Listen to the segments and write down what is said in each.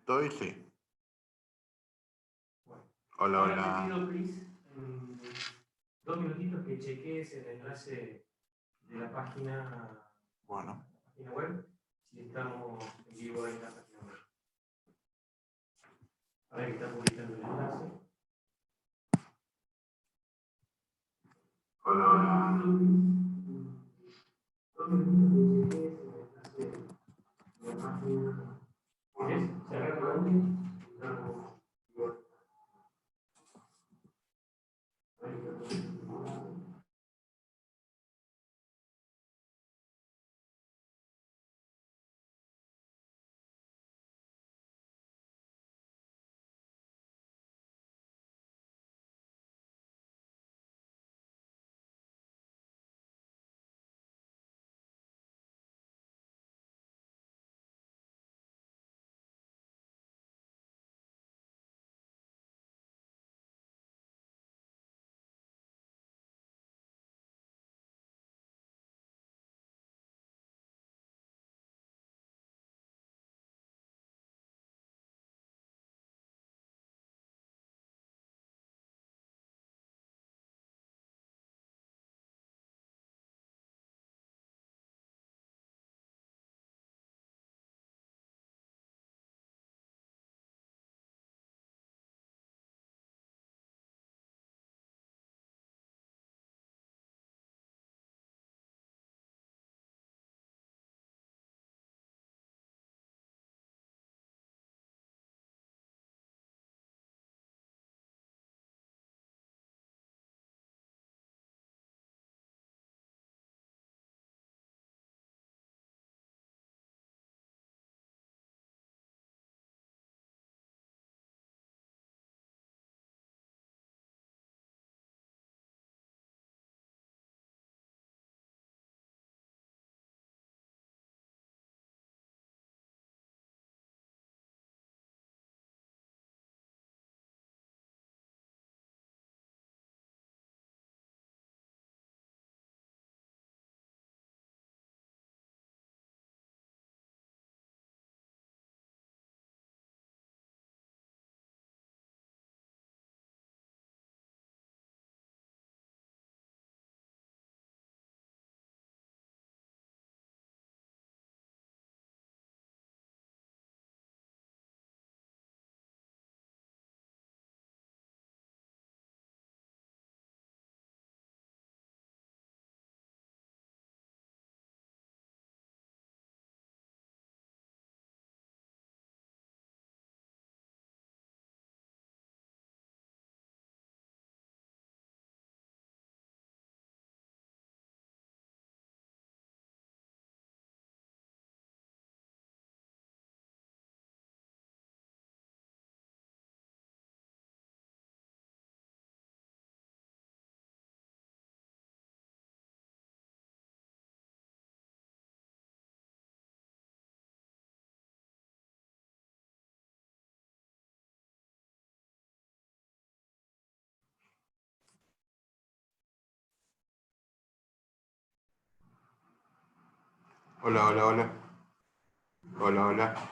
Estoy, sí. Bueno, Hola, ahora hola. te pido, please, 2 minutitos que cheques el enlace de la página Bueno. web, si estamos en vivo en la página web. Ahora que está publicando el enlace. Hola, hola. 2 minutitos que cheques el enlace de la página. ¿Quieres cerrar el audio? Estamos igual. Hola, hola, hola. Hola, hola.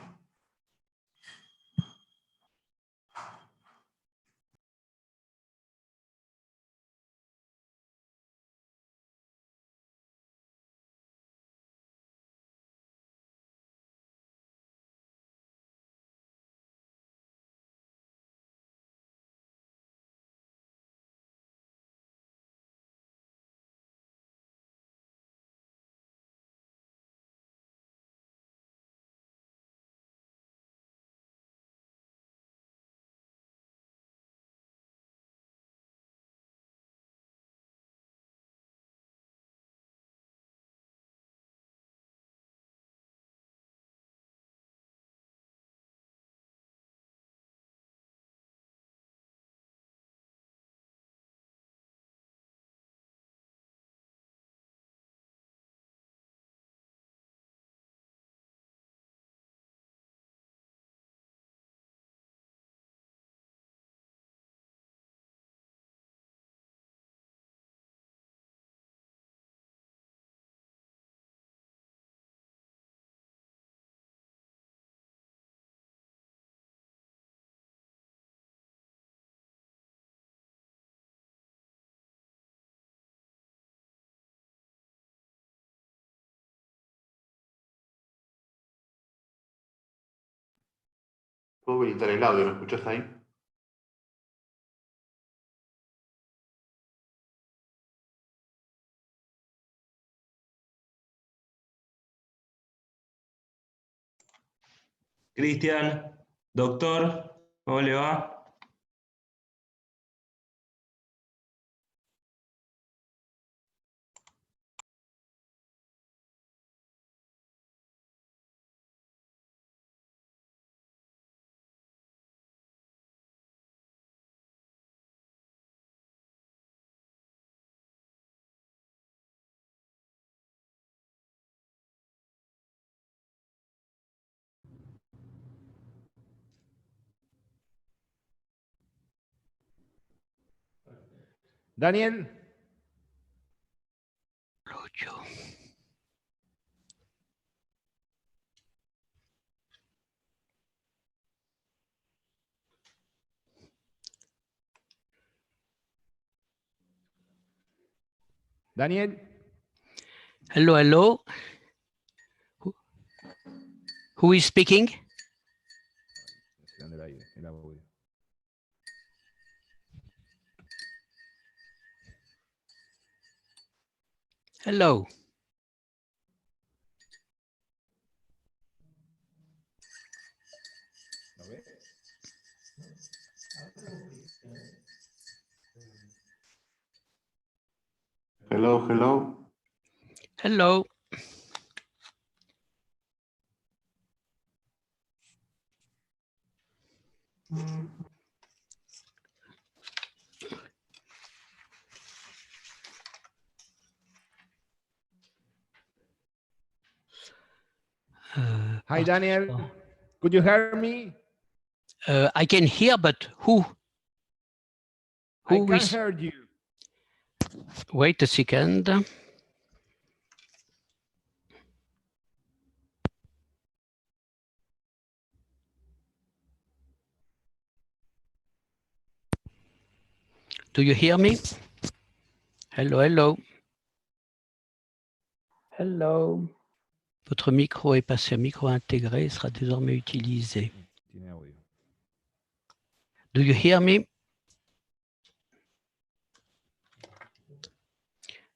Puedo habilitar el audio, ¿me escuchás ahí? Cristian, doctor, ¿cómo le va? Daniel. Daniel. Hello, hello. Who is speaking? Hello. Hello, hello. Hello. Hi, Daniel. Could you hear me? I can hear, but who? I Who can is? hear you. Wait a second. Do you hear me? Hello, hello. Hello. Votre micro est passé à micro intégré, sera désormais utilisé. Do you hear me?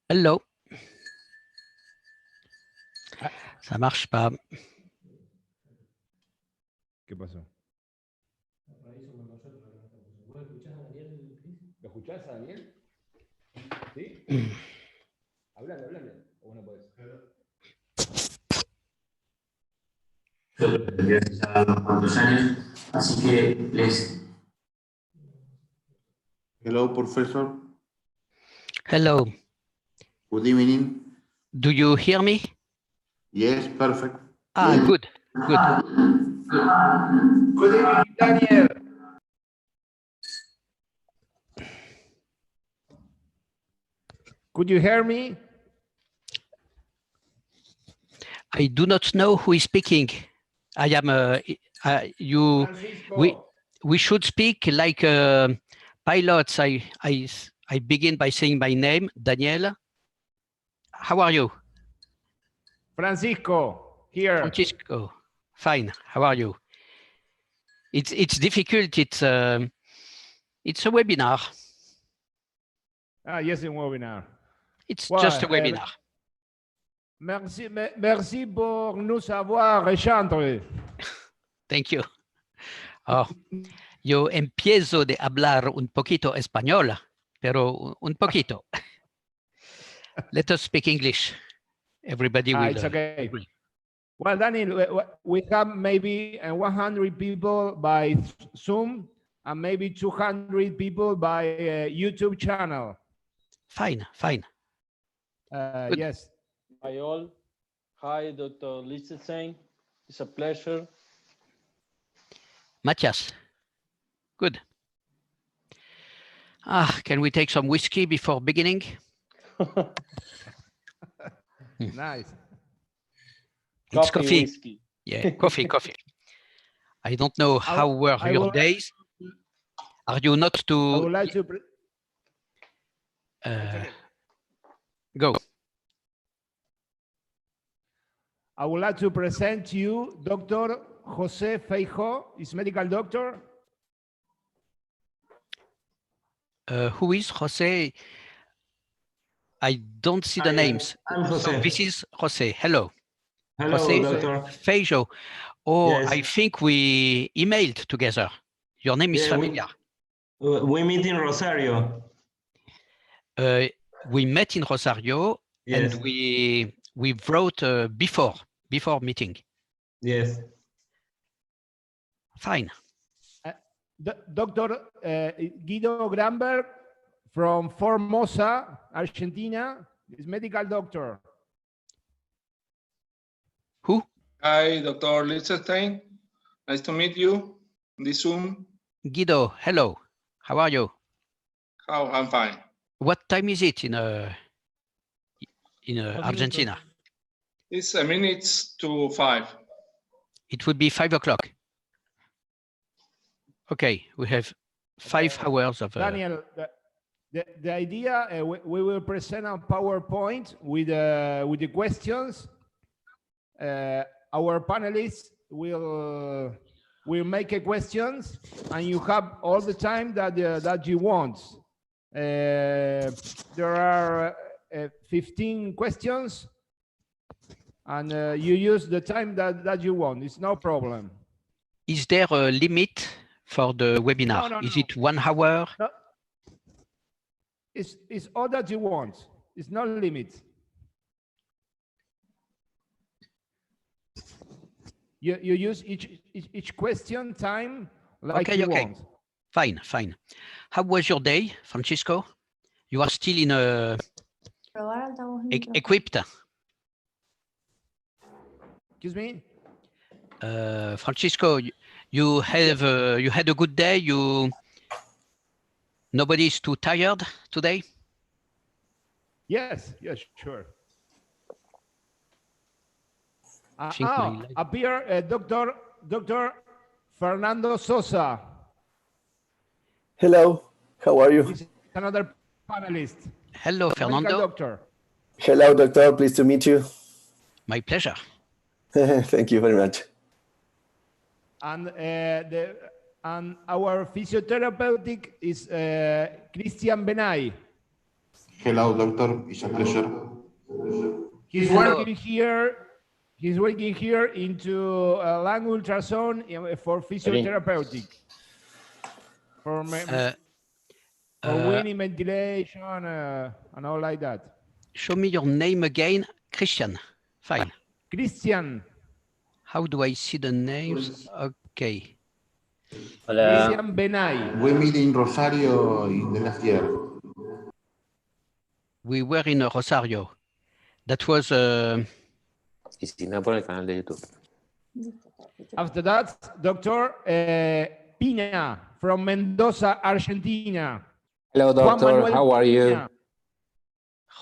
Hello. Ça marche pas. ¿Qué pasó? ¿Lo escuchás a Daniel? ¿Sí? Hablale, hablale. ¿O no podés? Desde ya unos cuantos años, así que les... Hello, Profesor. Hello. Good evening. Do you hear me? Yes, perfect. Ah, good, good. Good evening, Daniel. Could you hear me? I do not know who is speaking. I am you. Francisco. We should speak like pilots. I begin by saying my name, Daniel. How are you? Francisco, here. Francisco. Fine. How are you? It's difficult. It's a webinar. Ah, yes, in webinar. It's Well, just a webinar. Merci pour nous avoir échangé. Thank you. Oh, yo empiezo de hablar un poquito español, pero un poquito. Let us speak English. Everybody will. It's okay. Agree. Well, Daniel, we have maybe 100 people by Zoom and maybe 200 people by YouTube channel. Fine, fine. Yes. Hi all. Hi, Dr. Lichtenstein. It's a pleasure. Matthias. Good. Can we take some whiskey before beginning? Nice. It's coffee. Whiskey. Yeah, coffee, coffee. I don't know how were your days. Are you not I to would like to go? I would like to present to you Dr. Jose Feijo is medical doctor. Who is Jose? I don't see the names. I'm So Jose. this is Jose. Hello. Hello, Jose doctor. Feijo. Oh, Yes. I think we emailed together. Your name is Yeah, familiar. we meet in Rosario. We met in Rosario Yes. and we wrote before meeting. Yes. Fine. Dr. Guido Gramberg from Formosa, Argentina, is medical doctor. Who? Hi, Dr. Lichtenstein. Nice to meet you on this Zoom. Guido, hello. How are you? How I'm fine. What time is it in Argentina? It's a minutes to 5. It would be 5 o'clock. Okay, we have 5 hours of. Daniel, the idea, we will present a PowerPoint with the questions. Our panelists will make a questions, and you have all the time that you want. There are 15 questions, and you use the time that you want. It's no problem. Is there a limit for the webinar? No, Is no. it 1 hour? No. It's all that you want. It's no limit. You use each question time like Okay, you okay. want. Fine, fine. How was your day, Francisco? You are still in equipped. Excuse me? Francisco, you had a good day. Nobody is too tired today. Yes, sure. Think Appear Dr. Fernando Sosa. Hello, how are you? He's another panelist. Hello, Fernando. Doctor. Hello, doctor. Pleased to meet you. My pleasure. Thank you very much. And our physiotherapeutic is Christian Benay. Hello, doctor. It's a pleasure. He's Hello. working here. He's working here into lung ultrasound for physiotherapeutic. For winning ventilation and all like that. Show me your name again, Christian. Fine. Christian. How do I see the names? Okay. Christian Benay. We meet in Rosario in the last year. We were in Rosario. That was. Y si no, por el canal de YouTube. After that, Dr. Pina from Mendoza, Argentina. Hello, doctor. How are you? Pina.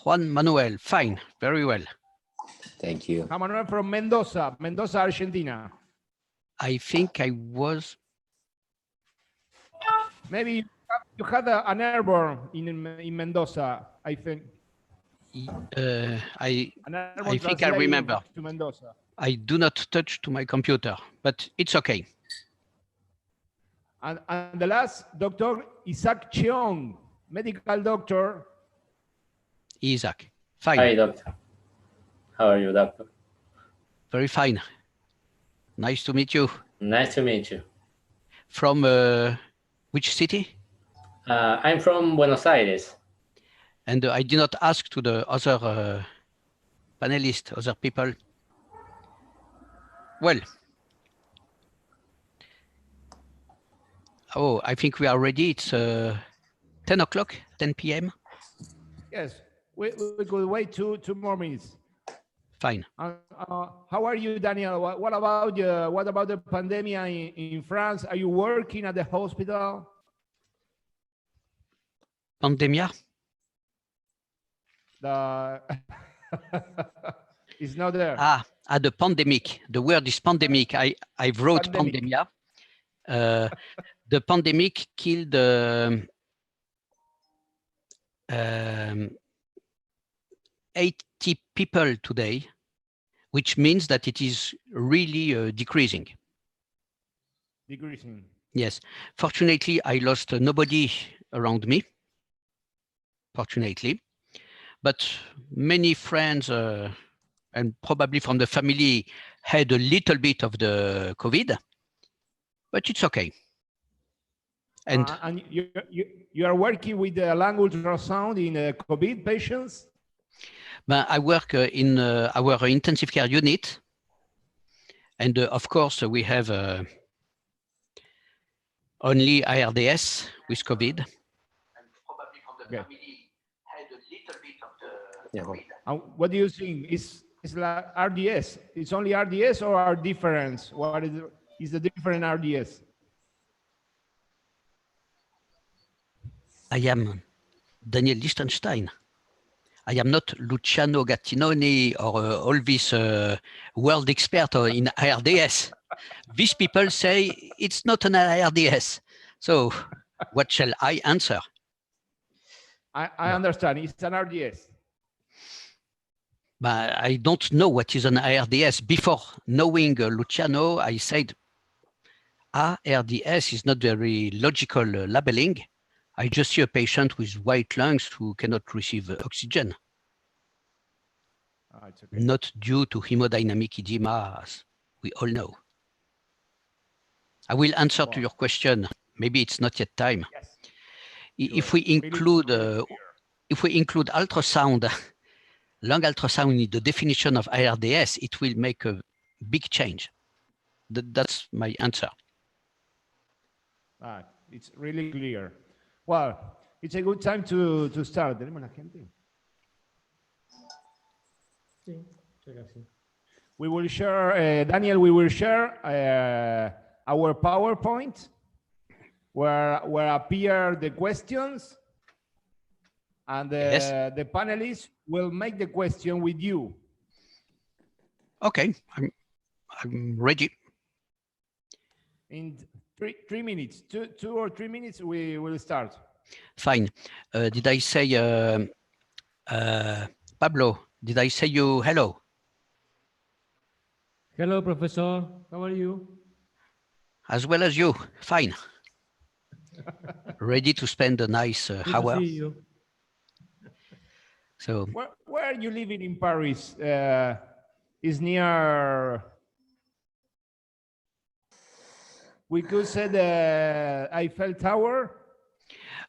Juan Manuel. Fine. Very well. Thank you. Juan Manuel from Mendoza, Argentina. I think I was. Maybe you had an airborne in Mendoza, I think. I think I remember. To Mendoza. I do not touch to my computer, but it's okay. And the last, Dr. Isaac Cheong, medical doctor. Isaac. Fine. Hi, doctor. How are you, doctor? Very fine. Nice to meet you. Nice to meet you. From which city? I'm from Buenos Aires. And I did not ask to the other panelists, other people. Well. Oh, I think we are ready. It's 10 o'clock, 10 p.m. Yes, we could wait two more minutes. Fine. How are you, Daniel? What about the pandemic in France? Are you working at the hospital? Pandemia? It's not there. The pandemic. The word is pandemic. I wrote pandemia. The pandemic killed 80 people today, which means that it is really decreasing. Decreasing. Yes. Fortunately, I lost nobody around me. Fortunately. But many friends and probably from the family had a little bit of the COVID, but it's okay. And you are working with the lung ultrasound in COVID patients? But I work in our intensive care unit. And of course, we have only IRDS with COVID. And probably from the family had a little bit of the COVID. What do you think? Is like RDS? It's only RDS or are different? What is the different RDS? I am Daniel Lichtenstein. I am not Luciano Gattinoni or all this world expert in IRDS. These people say it's not an IRDS. So what shall I answer? I understand. It's an RDS. But I don't know what is an IRDS. Before knowing Luciano, I said, IRDS is not very logical labeling. I just see a patient with white lungs who cannot receive oxygen. It's okay. Not due to hemodynamic edema, as we all know. I will answer to your question. Maybe it's not yet time. Yes. If we include ultrasound, lung ultrasound in the definition of IRDS, it will make a big change. That's my answer. It's really clear. Well, it's a good time to start. ¿Tenemos la gente? Sí. We will share, Daniel, we will share our PowerPoint where appear the questions, and the panelists will make the question with you. Okay, I'm ready. In 3 minutes, two or 3 minutes, we will start. Fine. Did I say, Pablo, did I say you hello? Hello, Professor. How are you? As well as you. Fine. Ready to spend a nice hour. To see you. So, where are you living in Paris? Is near, we could say, the Eiffel Tower?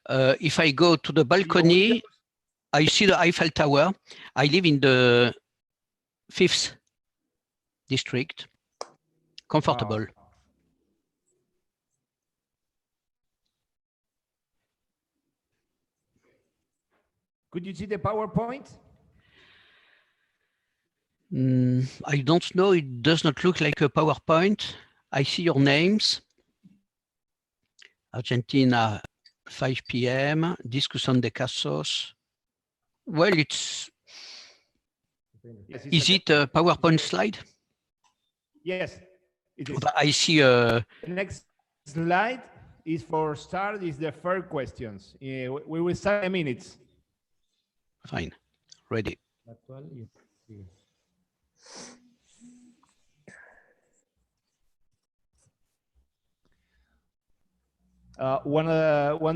if I go to the balcony, I see the Eiffel Tower. I live in the 5th district. Comfortable. Wow. Could you see the PowerPoint? I don't know. It does not look like a PowerPoint. I see your names. Argentina, 5 p.m. Discussion de casos. Well, it's... Is it a PowerPoint slide? Yes, it is. I see The next slide is for start, is the first questions. We will start in minutes. Fine, ready. When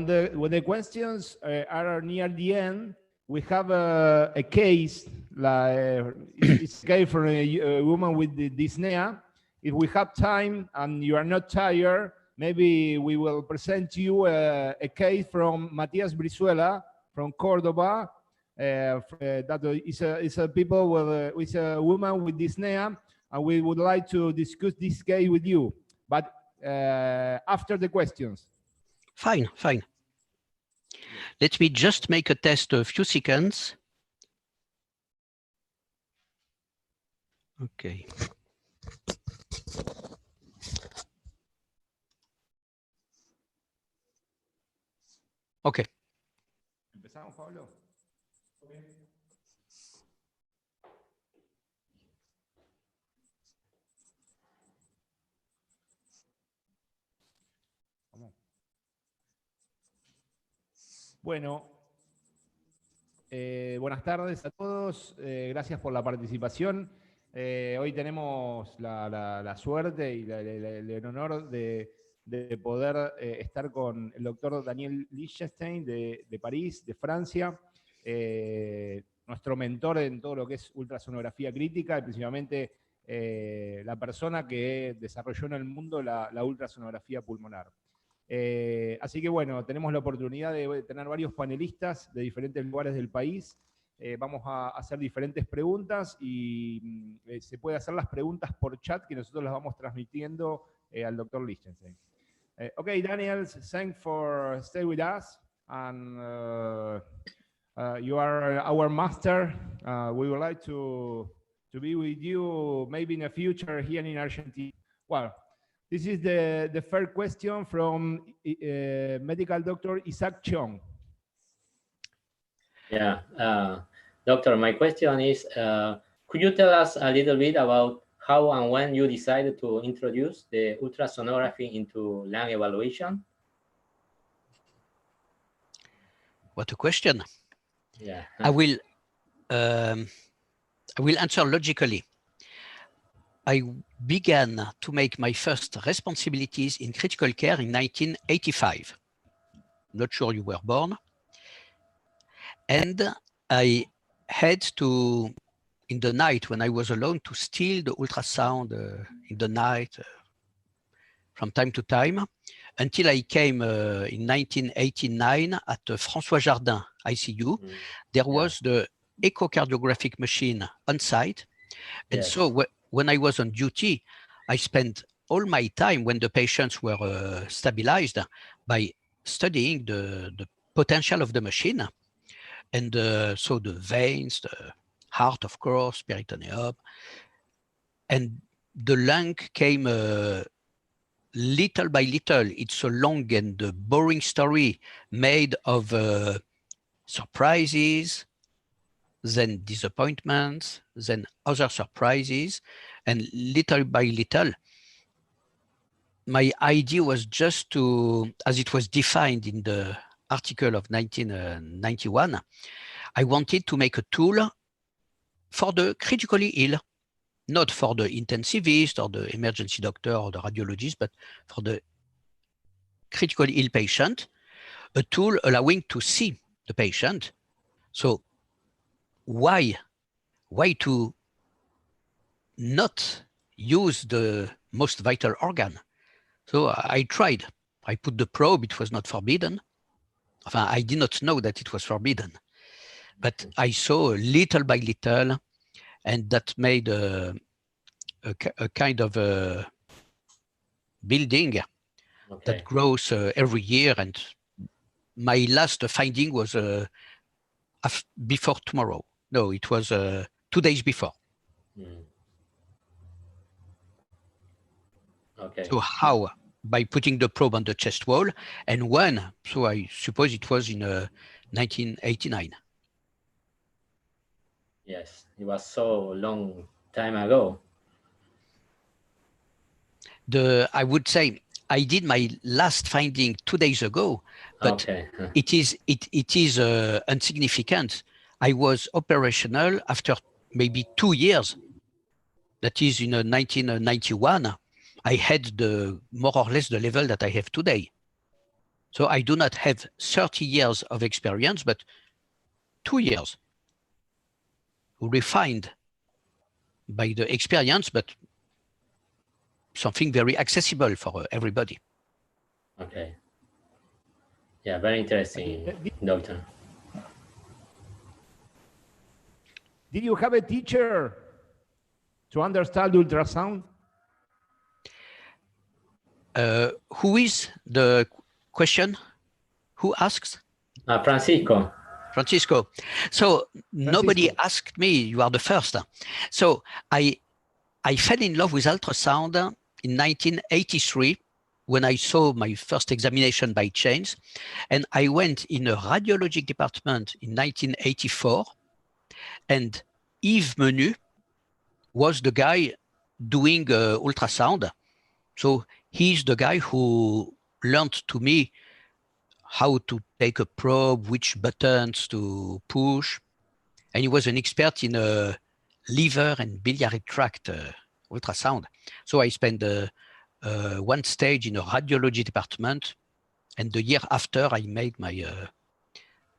the questions are near the end, we have a case, like it's a case for a woman with the dyspnea. If we have time and you are not tired, maybe we will present to you a case from Matias Brizuela from Cordoba. That is a people with a woman with dyspnea, and we would like to discuss this case with you, but after the questions. Fine, fine. Let me just make a test a few seconds. Okay. Okay. Empezamos, Pablo. Okay. Bueno, buenas tardes a todos. Gracias por la participación. Hoy tenemos la suerte y el honor de de poder estar con el doctor Daniel Lichtenstein de París, de Francia, nuestro mentor en todo lo que es ultrasonografía crítica, y principalmente la persona que desarrolló en el mundo la ultrasonografía pulmonar. Así que bueno, tenemos la oportunidad de tener varios panelistas de diferentes lugares del país. Vamos a hacer diferentes preguntas y se puede hacer las preguntas por chat que nosotros las vamos transmitiendo al doctor Lichtenstein. Okay, Daniel, thanks for staying with us. And you are our master. We would like to be with you maybe in the future here in Argentina. Well, this is the first question from medical doctor Isaac Cheong. Yeah, doctor, my question is, could you tell us a little bit about how and when you decided to introduce the ultrasonography into lung evaluation? What a question. Yeah. I will answer logically. I began to make my first responsibilities in critical care in 1985. Not sure you were born. And I had to, in the night when I was alone, to steal the ultrasound in the night from time to time, until I came in 1989 at François Jardin ICU. There was the echocardiographic machine on site. And so when I was on duty, I spent all my time when the patients were stabilized by studying the potential of the machine. And so the veins, the heart, of course, peritoneum, and the lung came little by little. It's a long and boring story made of surprises, then disappointments, then other surprises, and little by little, my idea was just to, as it was defined in the article of 1991, I wanted to make a tool for the critically ill, not for the intensivist or the emergency doctor or the radiologist, but for the critically ill patient, a tool allowing to see the patient. So why to not use the most vital organ? So I tried. I put the probe, it was not forbidden. Enfin, I did not know that it was forbidden. But I saw little by little, and that made a kind of a building that grows every year. And my last finding was before tomorrow. No, it was 2 days before. Okay. So how? By putting the probe on the chest wall. And when? So I suppose it was in 1989. Yes, it was so long time ago. I would say I did my last finding 2 days ago, but it is insignificant. I was operational after maybe 2 years. That is in 1991. I had more or less the level that I have today. So I do not have 30 years of experience, but 2 years refined by the experience, but something very accessible for everybody. Okay. Yeah, very interesting, doctor. Did you have a teacher to understand ultrasound? Who is the question? Who asks? Francisco. Francisco. So nobody asked me, you are the first. So I fell in love with ultrasound in 1983 when I saw my first examination by chance. And I went in a radiologic department in 1984. And Yves Menu was the guy doing ultrasound. So he's the guy who learned to me how to take a probe, which buttons to push. And he was an expert in liver and biliary tract ultrasound. So I spent one stage in a radiology department, and the year after I made my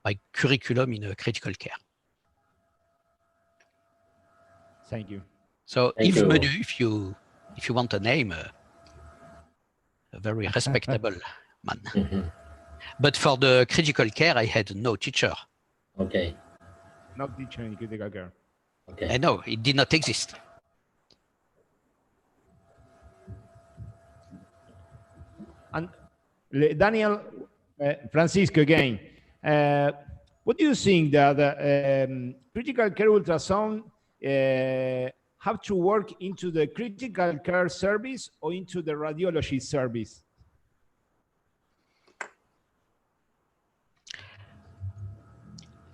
my curriculum in critical care. Thank you. So Thank Yves you. Menu, if you want a name, a very respectable man. Mhm. But for the critical care, I had no teacher. Okay. Not teacher in critical care. Okay. And no, it did not exist. And Daniel, Francisco again. What do you think that critical care ultrasound have to work into the critical care service or into the radiology service?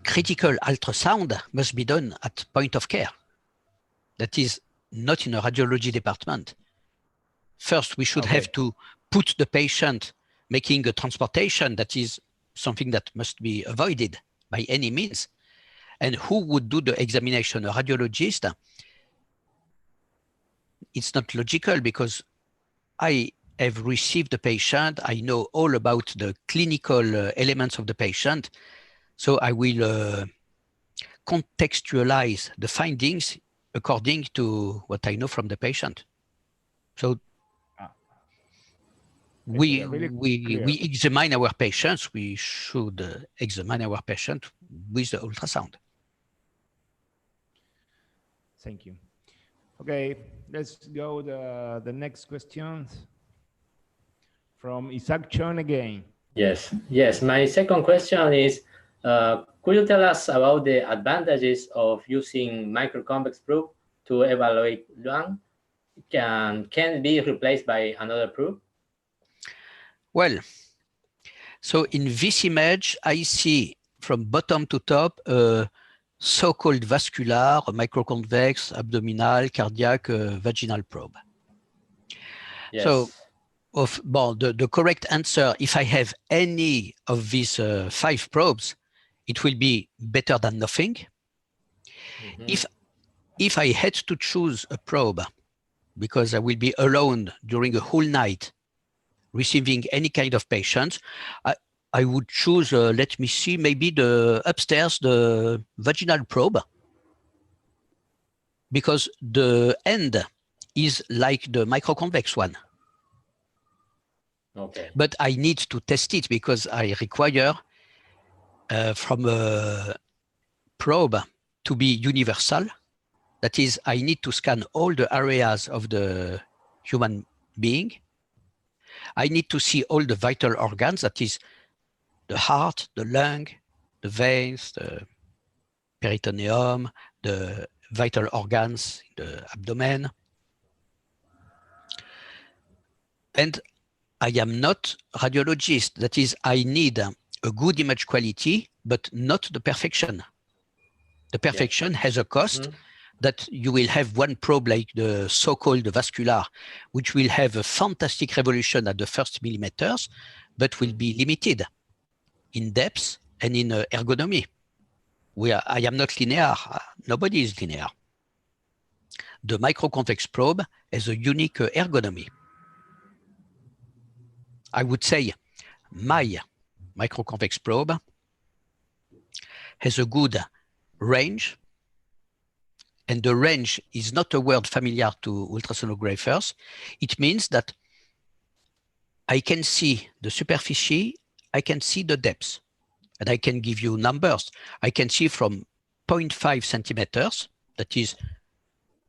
Critical ultrasound must be done at point of care. That is not in a radiology department. First, we should have to put the patient, making a transportation. That is something that must be avoided by any means. And who would do the examination? A radiologist? It's not logical because I have received the patient. I know all about the clinical elements of the patient. So I will contextualize the findings according to what I know from the patient. So we examine our patients. We should examine our patient with the ultrasound. Thank you. Okay, let's go to the next question from Isaac Chon again. Yes. Yes. My second question is, could you tell us about the advantages of using microconvex probe to evaluate lung? Can it be replaced by another probe? Well, so in this image, I see from bottom to top so-called vascular, microconvex, abdominal, cardiac, vaginal probe. Yes. So the correct answer, if I have any of these 5 probes, it will be better than nothing. Mm-hmm. If I had to choose a probe, because I will be alone during a whole night receiving any kind of patient, I would choose, let me see, maybe the upstairs, the vaginal probe, because the end is like the microconvex one. Okay. But I need to test it because I require from a probe to be universal. That is, I need to scan all the areas of the human being. I need to see all the vital organs, that is the heart, the lung, the veins, the peritoneum, the vital organs, the abdomen. And I am not radiologist. That is, I need a good image quality, but not the perfection. The perfection has a cost that you will have one probe like the so-called vascular, which will have a fantastic resolution at the first millimeters, but will be limited in depth and in ergonomy. I am not linear. Nobody is linear. The microconvex probe has a unique ergonomy. I would say my microconvex probe has a good range, and the range is not a word familiar to ultrasonographers. It means that I can see the superficie, I can see the depth, and I can give you numbers. I can see from 0.5 centimeters, that is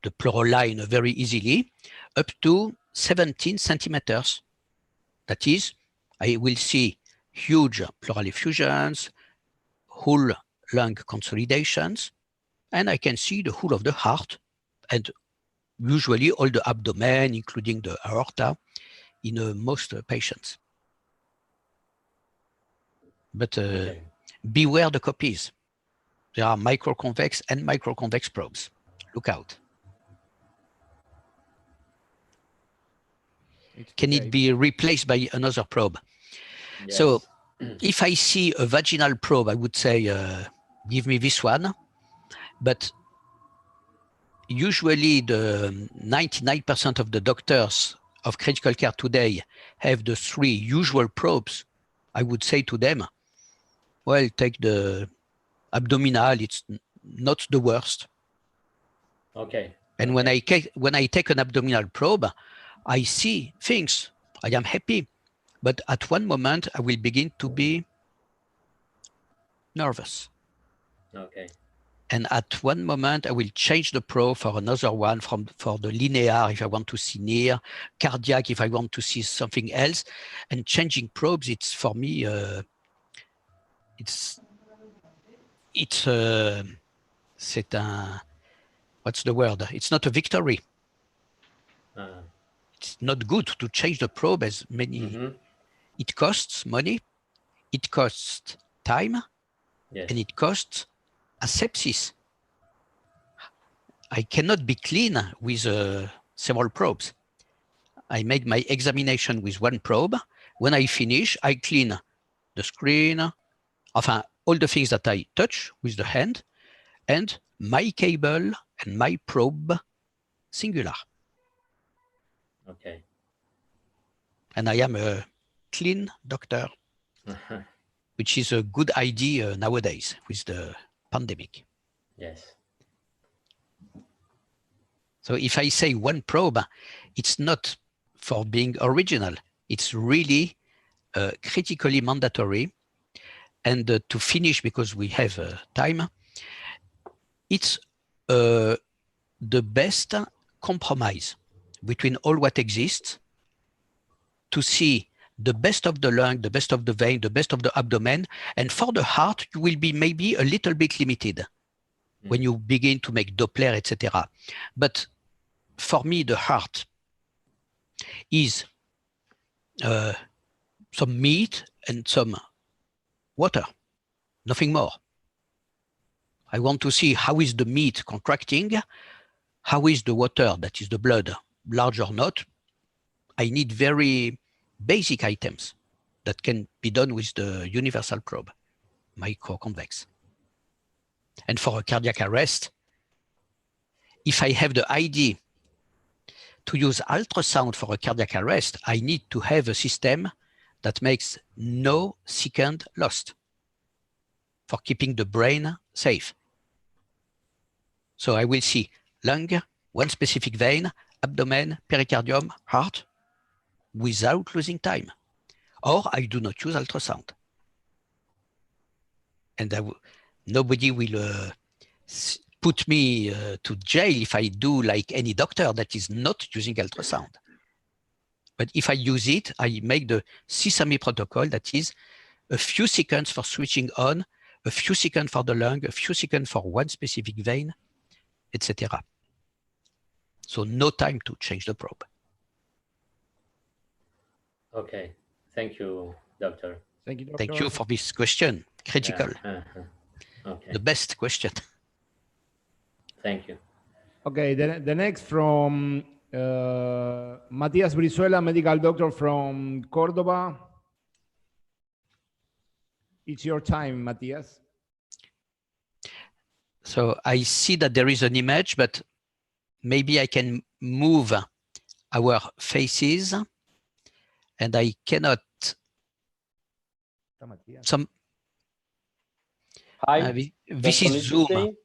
the pleural line very easily, up to 17 centimeters. That is, I will see huge pleural effusions, whole lung consolidations, and I can see the whole of the heart, and usually all the abdomen, including the aorta, in most patients. But beware the copies. There are microconvex and microconvex probes. Look out. Can it be replaced by another probe? Yes. So if I see a vaginal probe, I would say, give me this one. But usually the 99% of the doctors of critical care today have the 3 usual probes, I would say to them, well, take the abdominal, it's not the worst. Okay. And when I take an abdominal probe, I see things. I am happy. But at one moment, I will begin to be nervous. Okay. And at one moment, I will change the probe for another one, for the linear if I want to see near, cardiac if I want to see something else. And changing probes, it's for me, c'est un, what's the word? It's not a victory. It's not good to change the probe as many. It costs money, it costs time, and it costs asepsis. I cannot be clean with several probes. I make my examination with one probe. When I finish, I clean the screen, enfin, all the things that I touch with the hand, and my cable and my probe singular. Okay. And I am a clean doctor, which is a good idea nowadays with the pandemic. Yes. So if I say one probe, it's not for being original. It's really critically mandatory. And to finish, because we have time, it's the best compromise between all what exists to see the best of the lung, the best of the vein, the best of the abdomen. And for the heart, you will be maybe a little bit limited when you begin to make Doppler, etc. But for me, the heart is some meat and some water, nothing more. I want to see how is the meat contracting, how is the water, that is the blood, large or not. I need very basic items that can be done with the universal probe, microconvex. And for a cardiac arrest, if I have the idea to use ultrasound for a cardiac arrest, I need to have a system that makes no second lost for keeping the brain safe. So I will see lung, one specific vein, abdomen, pericardium, heart, without losing time. Or I do not use ultrasound. And nobody will put me to jail if I do like any doctor that is not using ultrasound. But if I use it, I make the Sesame protocol, that is a few seconds for switching on, a few seconds for the lung, a few seconds for one specific vein, etc. So no time to change the probe. Okay. Thank you, doctor. Thank you, doctor. Thank you for this question. Critical. Yeah. Okay. The best question. Thank you. Okay, the next from Matias Brizuela, medical doctor from Córdoba. It's your time, Matias. So I see that there is an image, but maybe I can move our faces, and I cannot. Hi, this is Zoom.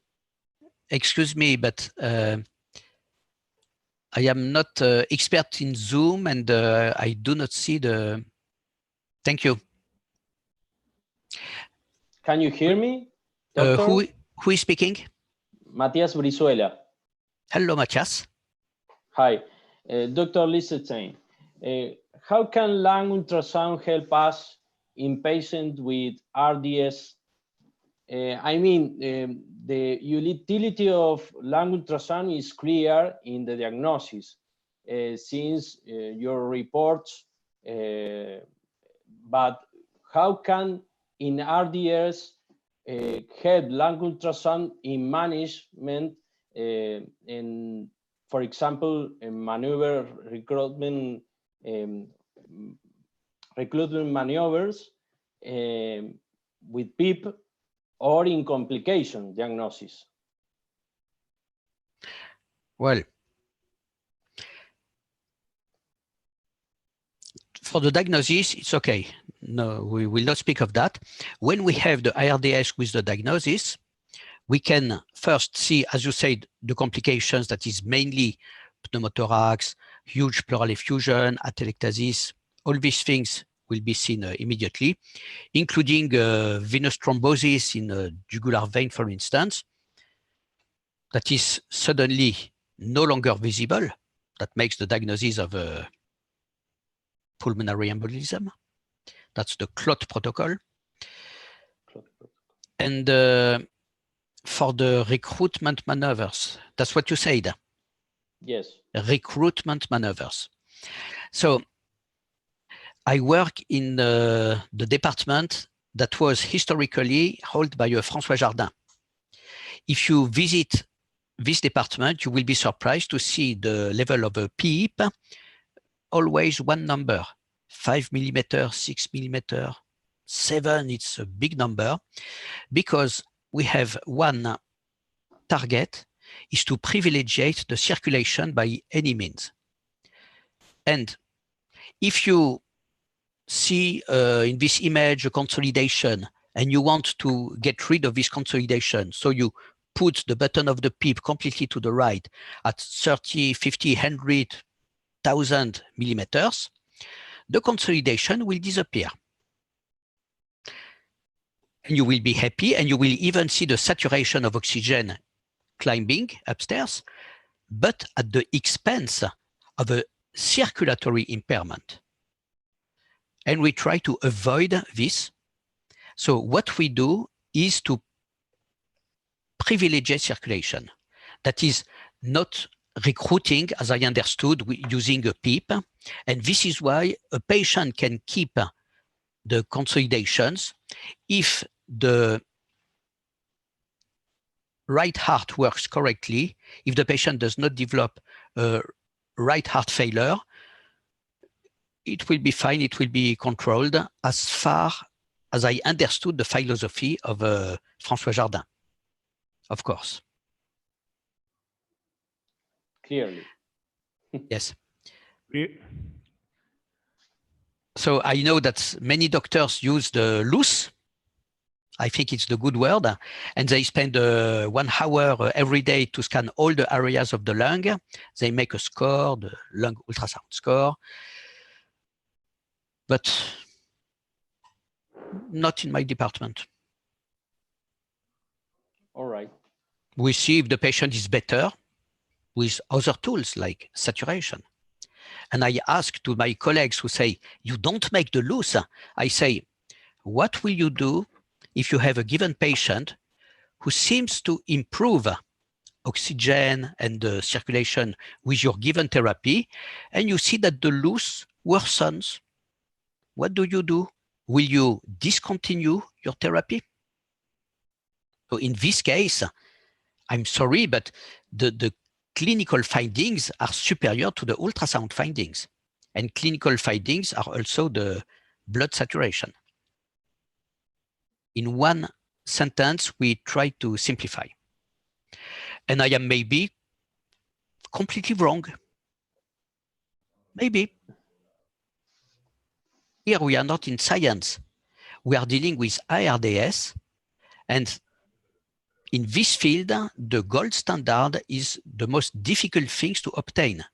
Excuse me, but I am not expert in Zoom, and I do not see the. Thank you. Can you hear me, doctor? Who is speaking? Matias Brizuela. Hello, Matias. Hi, Dr. Lichtenstein. How can lung ultrasound help us in patients with RDS? I mean, the utility of lung ultrasound is clear in the diagnosis, since your reports, but how can in RDS help lung ultrasound in management and, for example, maneuver recruitment maneuvers with PEEP or in complication diagnosis? Well, For the diagnosis, it's okay. No, we will not speak of that. When we have the IRDS with the diagnosis, we can first see, as you said, the complications that is mainly pneumothorax, huge pleural effusion, atelectasis. All these things will be seen immediately, including venous thrombosis in a jugular vein, for instance, that is suddenly no longer visible. That makes the diagnosis of a pulmonary embolism. That's the clot protocol. And for the recruitment maneuvers, that's what you said. Yes. Recruitment maneuvers. So I work in the department that was historically held by François Jardin. If you visit this department, you will be surprised to see the level of a PEEP, always one number, 5 millimeter, 6 millimeter, 7, it's a big number, because we have one target is to privilege the circulation by any means. And if you see in this image a consolidation and you want to get rid of this consolidation, so you put the button of the PEEP completely to the right at 30, 50, 100,000 millimeters, the consolidation will disappear. And you will be happy, and you will even see the saturation of oxygen climbing upstairs, but at the expense of a circulatory impairment. And we try to avoid this. So what we do is to privilege circulation. That is not recruiting, as I understood, using a PEEP. And this is why a patient can keep the consolidations if the right heart works correctly, if the patient does not develop right heart failure, it will be fine, it will be controlled, as far as I understood the philosophy of François Jardin, of course. Clearly. Yes. So I know that many doctors use the loose. I think it's the good word. And they spend 1 hour every day to scan all the areas of the lung. They make a score, the lung ultrasound score. But not in my department. All right. We see if the patient is better with other tools like saturation. And I ask to my colleagues who say, you don't make the loose. I say, what will you do if you have a given patient who seems to improve oxygen and circulation with your given therapy, and you see that the loose worsens? What do? Will you discontinue your therapy? So in this case, I'm sorry, but the clinical findings are superior to the ultrasound findings. And clinical findings are also the blood saturation. In one sentence, we try to simplify. And I am maybe completely wrong. Maybe. Here we are not in science. We are dealing with IRDS, and in this field, the gold standard is the most difficult things to obtain.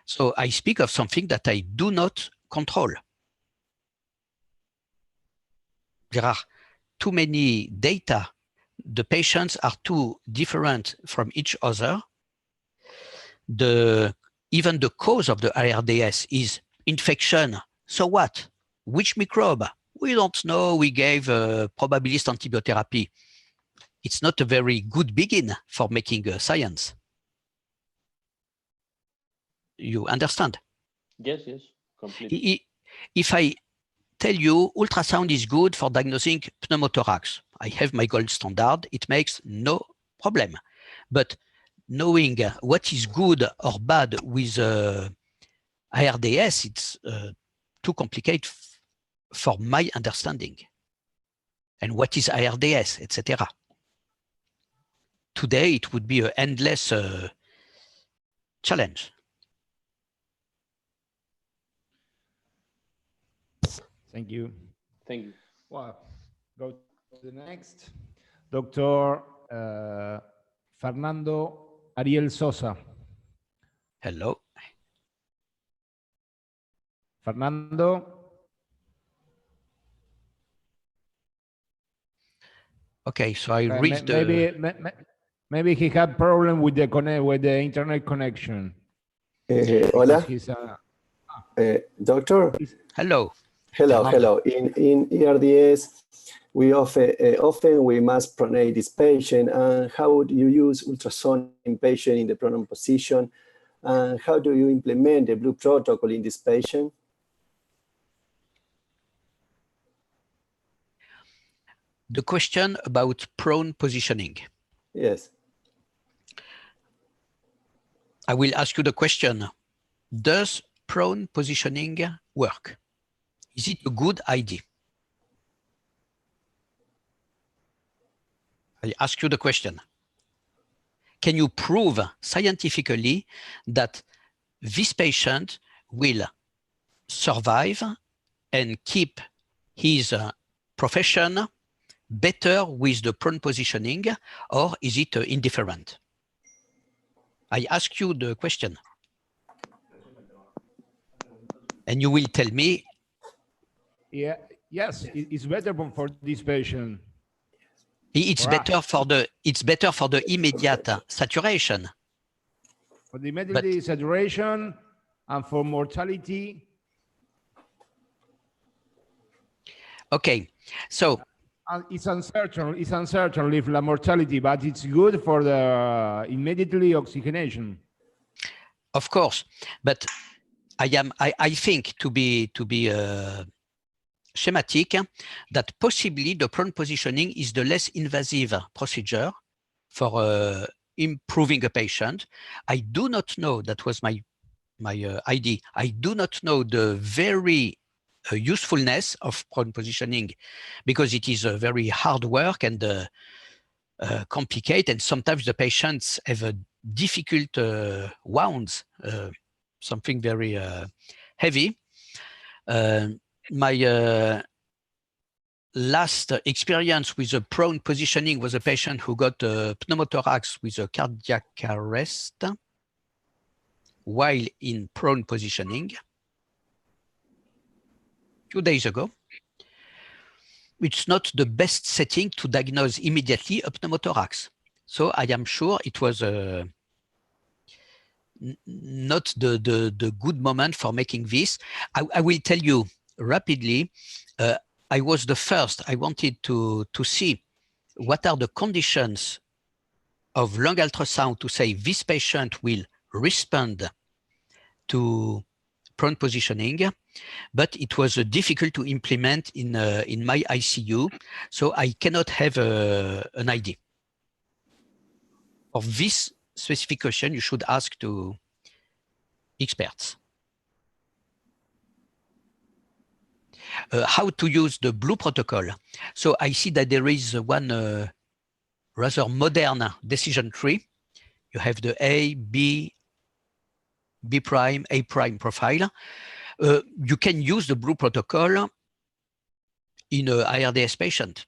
So I speak of something that I do not control. There are too many data. The patients are too different from each other. Even the cause of the IRDS is infection. So what? Which microbe? We don't know. We gave probabilist antibiotherapy. It's not a very good begin for making science. You understand? Yes, yes, completely. If I tell you ultrasound is good for diagnosing pneumothorax, I have my gold standard, it makes no problem. But knowing what is good or bad with IRDS, it's too complicated for my understanding. And what is IRDS, etc. Today, it would be an endless challenge. Thank you. Thank you. Well, go to the next. Dr. Fernando Ariel Sosa. Hello. Fernando. Okay, so I reached maybe he had problem with the internet connection. Hola. Doctor. Hello. Hello, Fernando. hello. In ERDS, we often we must pronate this patient. And how would you use ultrasonic in patient in the pronate position? And how do you implement the blue protocol in this patient? The question about prone positioning. Yes. I will ask you the question. Does prone positioning work? Is it a good idea? I ask you the question. Can you prove scientifically that this patient will survive and keep his profession better with the prone positioning, or is it indifferent? I ask you the question. And you will tell me. Yeah, yes, it's better for this patient. It's better for the immediate saturation. For the immediate saturation and for mortality. Okay, so it's uncertain if the mortality, but it's good for the immediately oxygenation. Of course, but I think to be schematic that possibly the prone positioning is the less invasive procedure for improving a patient. I do not know, that was my idea. I do not know the very usefulness of prone positioning because it is a very hard work and complicated, and sometimes the patients have a difficult wounds, something very heavy. My last experience with a prone positioning was a patient who got a pneumothorax with a cardiac arrest while in prone positioning. Few days ago. It's not the best setting to diagnose immediately a pneumothorax. So I am sure it was not the good moment for making this. I will tell you rapidly, I was the first. I wanted to see what are the conditions of lung ultrasound to say this patient will respond to prone positioning, but it was difficult to implement in my ICU, so I cannot have an idea. For this specific question, you should ask to experts. How to use the blue protocol. So I see that there is one rather modern decision tree. You have the A, B, B prime, A prime profile. You can use the blue protocol in a IRDS patient.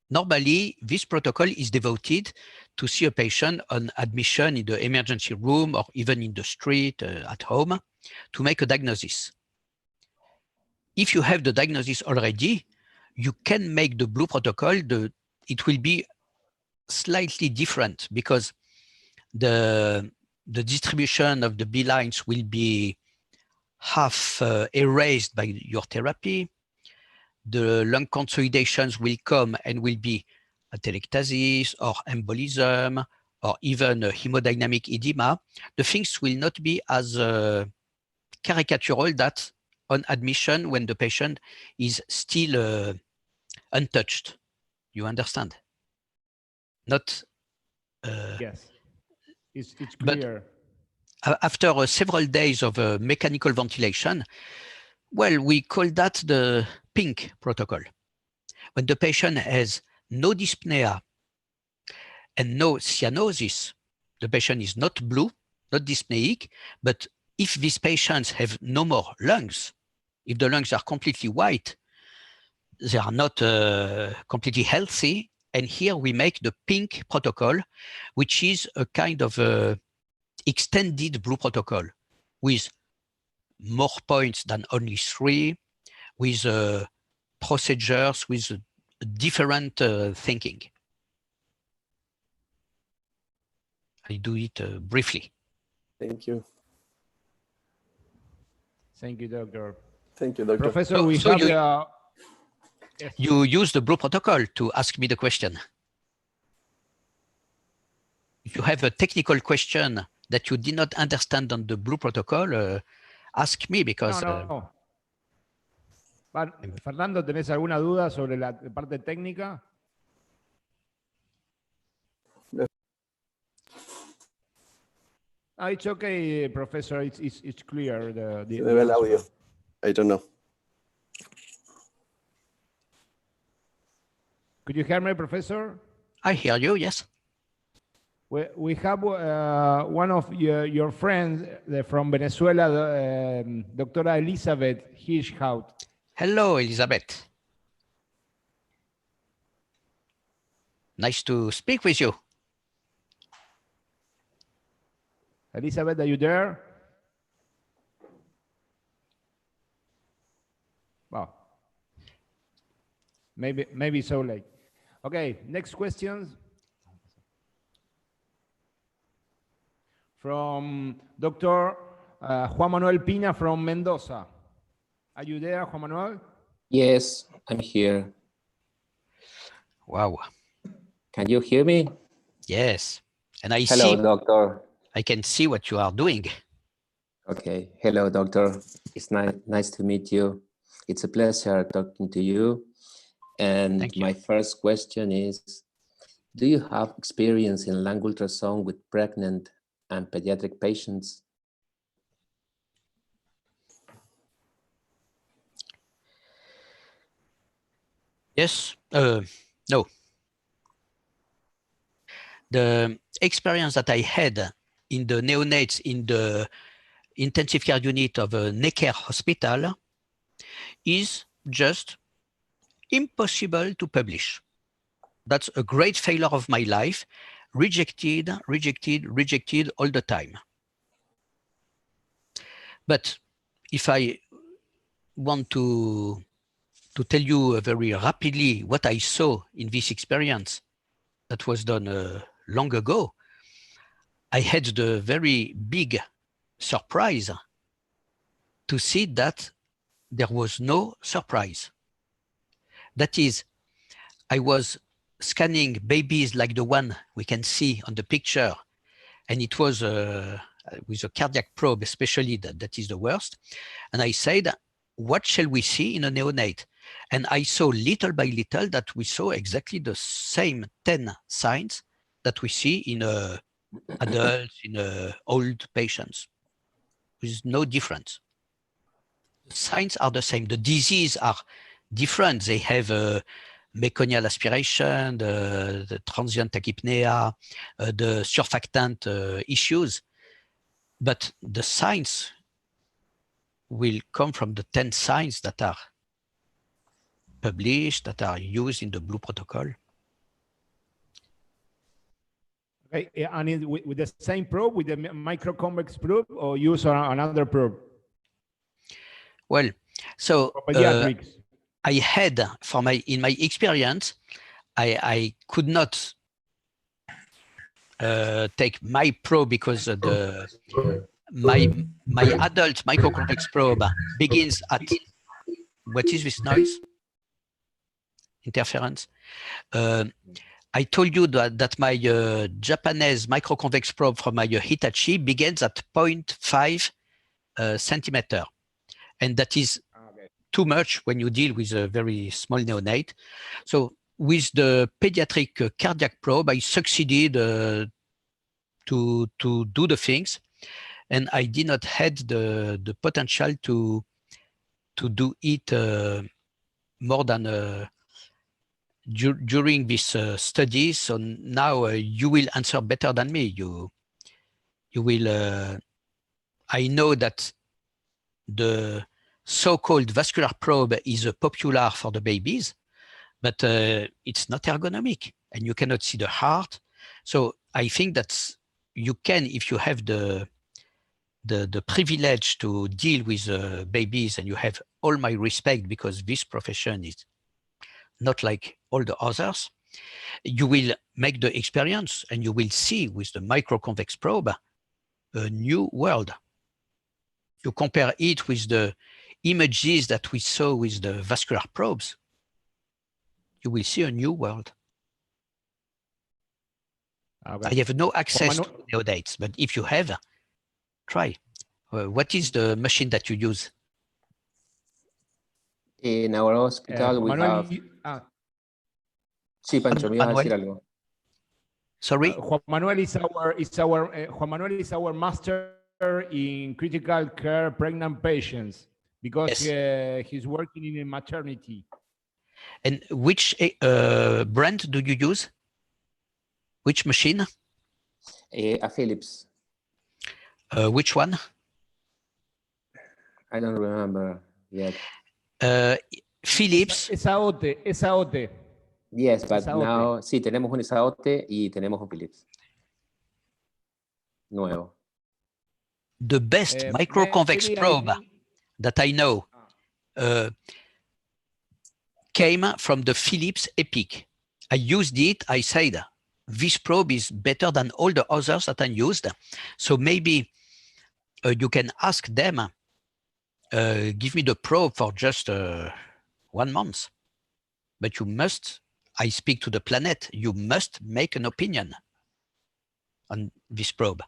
Normally, this protocol is devoted to see a patient on admission in the emergency room or even in the street at home to make a diagnosis. If you have the diagnosis already, you can make the blue protocol. It will be slightly different because the distribution of the B lines will be half erased by your therapy. The lung consolidations will come and will be atelectasis or embolism or even hemodynamic edema. The things will not be as caricatural that on admission when the patient is still untouched. You understand? Not. Yes, it's clear. But after several days of mechanical ventilation, well, we call that the pink protocol. When the patient has no dyspnea and no cyanosis, the patient is not blue, not dyspneic, but if these patients have no more lungs, If the lungs are completely white, they are not completely healthy. And here we make the pink protocol, which is a kind of extended blue protocol with more points than only 3, with procedures, with different thinking. I do it briefly. Thank you. Thank you, doctor. Thank you, doctor. Professor, yes. You use the blue protocol to ask me the question. If you have a technical question that you did not understand on the blue protocol, ask me because... No. Fernando, ¿tenés alguna duda sobre la parte técnica? It's okay, Professor. It's clear. Se ve el audio. I don't know. Could you hear me, Professor? I hear you, yes. We have one of your friends from Venezuela, Doctora Elizabeth Hirschhout. Hello, Elizabeth. Nice to speak with you. Elizabeth, are you there? Wow. Maybe so late. Okay, next questions. From Dr. Juan Manuel Pina from Mendoza. Are you there, Juan Manuel? Yes, I'm here. Wow. Can you hear me? Yes. And I Hello, see, doctor. I can see what you are doing. Okay. Hello, doctor. It's nice to meet you. It's a pleasure talking to you. And Thank you. my first question is, do you have experience in lung ultrasound with pregnant and pediatric patients? Yes. No. The experience that I had in the neonates in the intensive care unit of a Necker hospital is just impossible to publish. That's a great failure of my life. Rejected all the time. But if I want to tell you very rapidly what I saw in this experience that was done long ago, I had the very big surprise to see that there was no surprise. That is, I was scanning babies like the one we can see on the picture, and it was with a cardiac probe, especially that is the worst. And I said, what shall we see in a neonate? And I saw little by little that we saw exactly the same 10 signs that we see in adults, in old patients, with no difference. The signs are the same. The disease are different. They have meconial aspiration, the transient tachypnea, the surfactant issues. But the signs will come from the 10 signs that are published, that are used in the Blue Protocol. Okay, and with the same probe, with the microconvex probe, or use another probe? Well, so pediatrics. I had, in my experience, I could not take my probe because my adult microconvex probe begins at, what is this noise? Interference. I told you that my Japanese microconvex probe from my Hitachi begins at 0.5 centimeter. And that is too much when you deal with a very small neonate. So with the pediatric cardiac probe, I succeeded to do the things. And I did not have the potential to do it more than during this study. So now you will answer better than me. You will. I know that the so-called vascular probe is popular for the babies, but it's not ergonomic and you cannot see the heart. So I think that you can, if you have the privilege to deal with babies, and you have all my respect because this profession is not like all the others, you will make the experience and you will see with the microconvex probe a new world. You compare it with the images that we saw with the vascular probes, you will see a new world. Okay. I have no access to neonates, but if you have, try. What is the machine that you use? In our hospital, we have... Sí, Pancho, me ibas a decir algo. Sorry? Juan Manuel is our master in critical care pregnant patients because yes. He's working in a maternity. And which brand do you use? Which machine? A Philips. Which one? I don't remember yet. Philips. Esaote. Yes, but now, sí, tenemos un Esaote y tenemos un Philips. Nuevo. The best microconvex probe that I know came from the Philips Epic. I used it, I said, this probe is better than all the others that I used. So maybe you can ask them, give me the probe for just 1 month. But you must, I speak to the planet, you must make an opinion on this probe.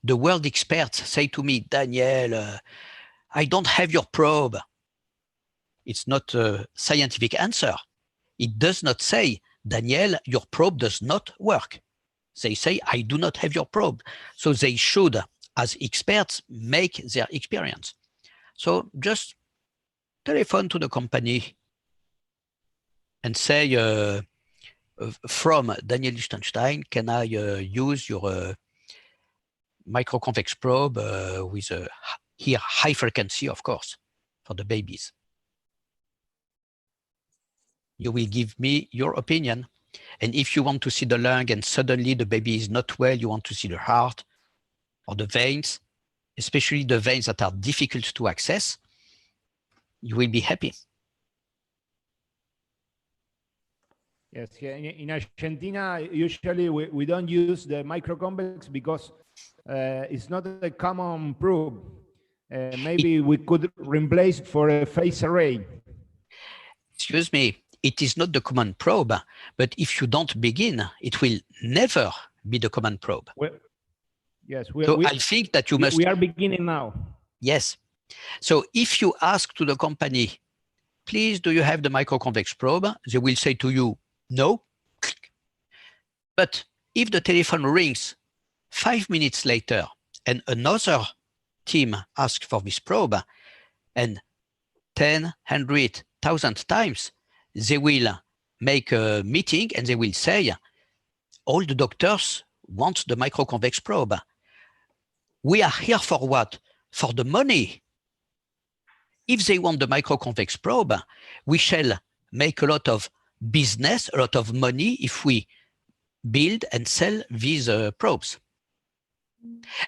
The world experts say to me, Daniel, I don't have your probe. It's not a scientific answer. It does not say, Daniel, your probe does not work. They say, I do not have your probe. So they should, as experts, make their experience. So just telephone to the company and say, from Daniel Lichtenstein, can I use your microconvex probe with here high frequency, of course, for the babies? You will give me your opinion. And if you want to see the lung and suddenly the baby is not well, you want to see the heart or the veins, especially the veins that are difficult to access, you will be happy. Yes, in Argentina, usually we don't use the microconvex because it's not a common probe. Maybe we could replace for a phase array. Excuse me, it is not the common probe, but if you don't begin, it will never be the common probe. Well, yes, I think that you must... We are beginning now. Yes. So if you ask to the company, please, do you have the microconvex probe? They will say to you, no. But if the telephone rings 5 minutes later and another team asks for this probe, and 10, 100, 1,000 times, they will make a meeting and they will say, all the doctors want the microconvex probe. We are here for what? For the money. If they want the microconvex probe, we shall make a lot of business, a lot of money if we build and sell these probes.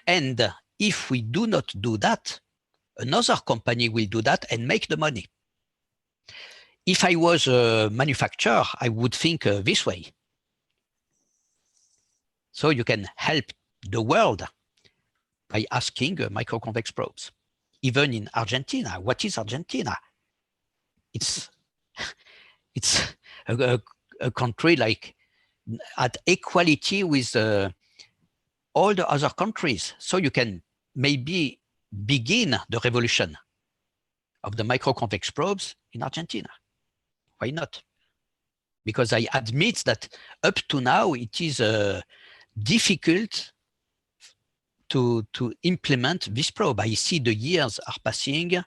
And if we do not do that, another company will do that and make the money. If I was a manufacturer, I would think this way. So you can help the world by asking microconvex probes. Even in Argentina. What is Argentina? It's a country like at equality with all the other countries. So you can maybe begin the revolution of the microconvex probes in Argentina. Why not? Because I admit that up to now, it is difficult to implement this probe. I see the years are passing,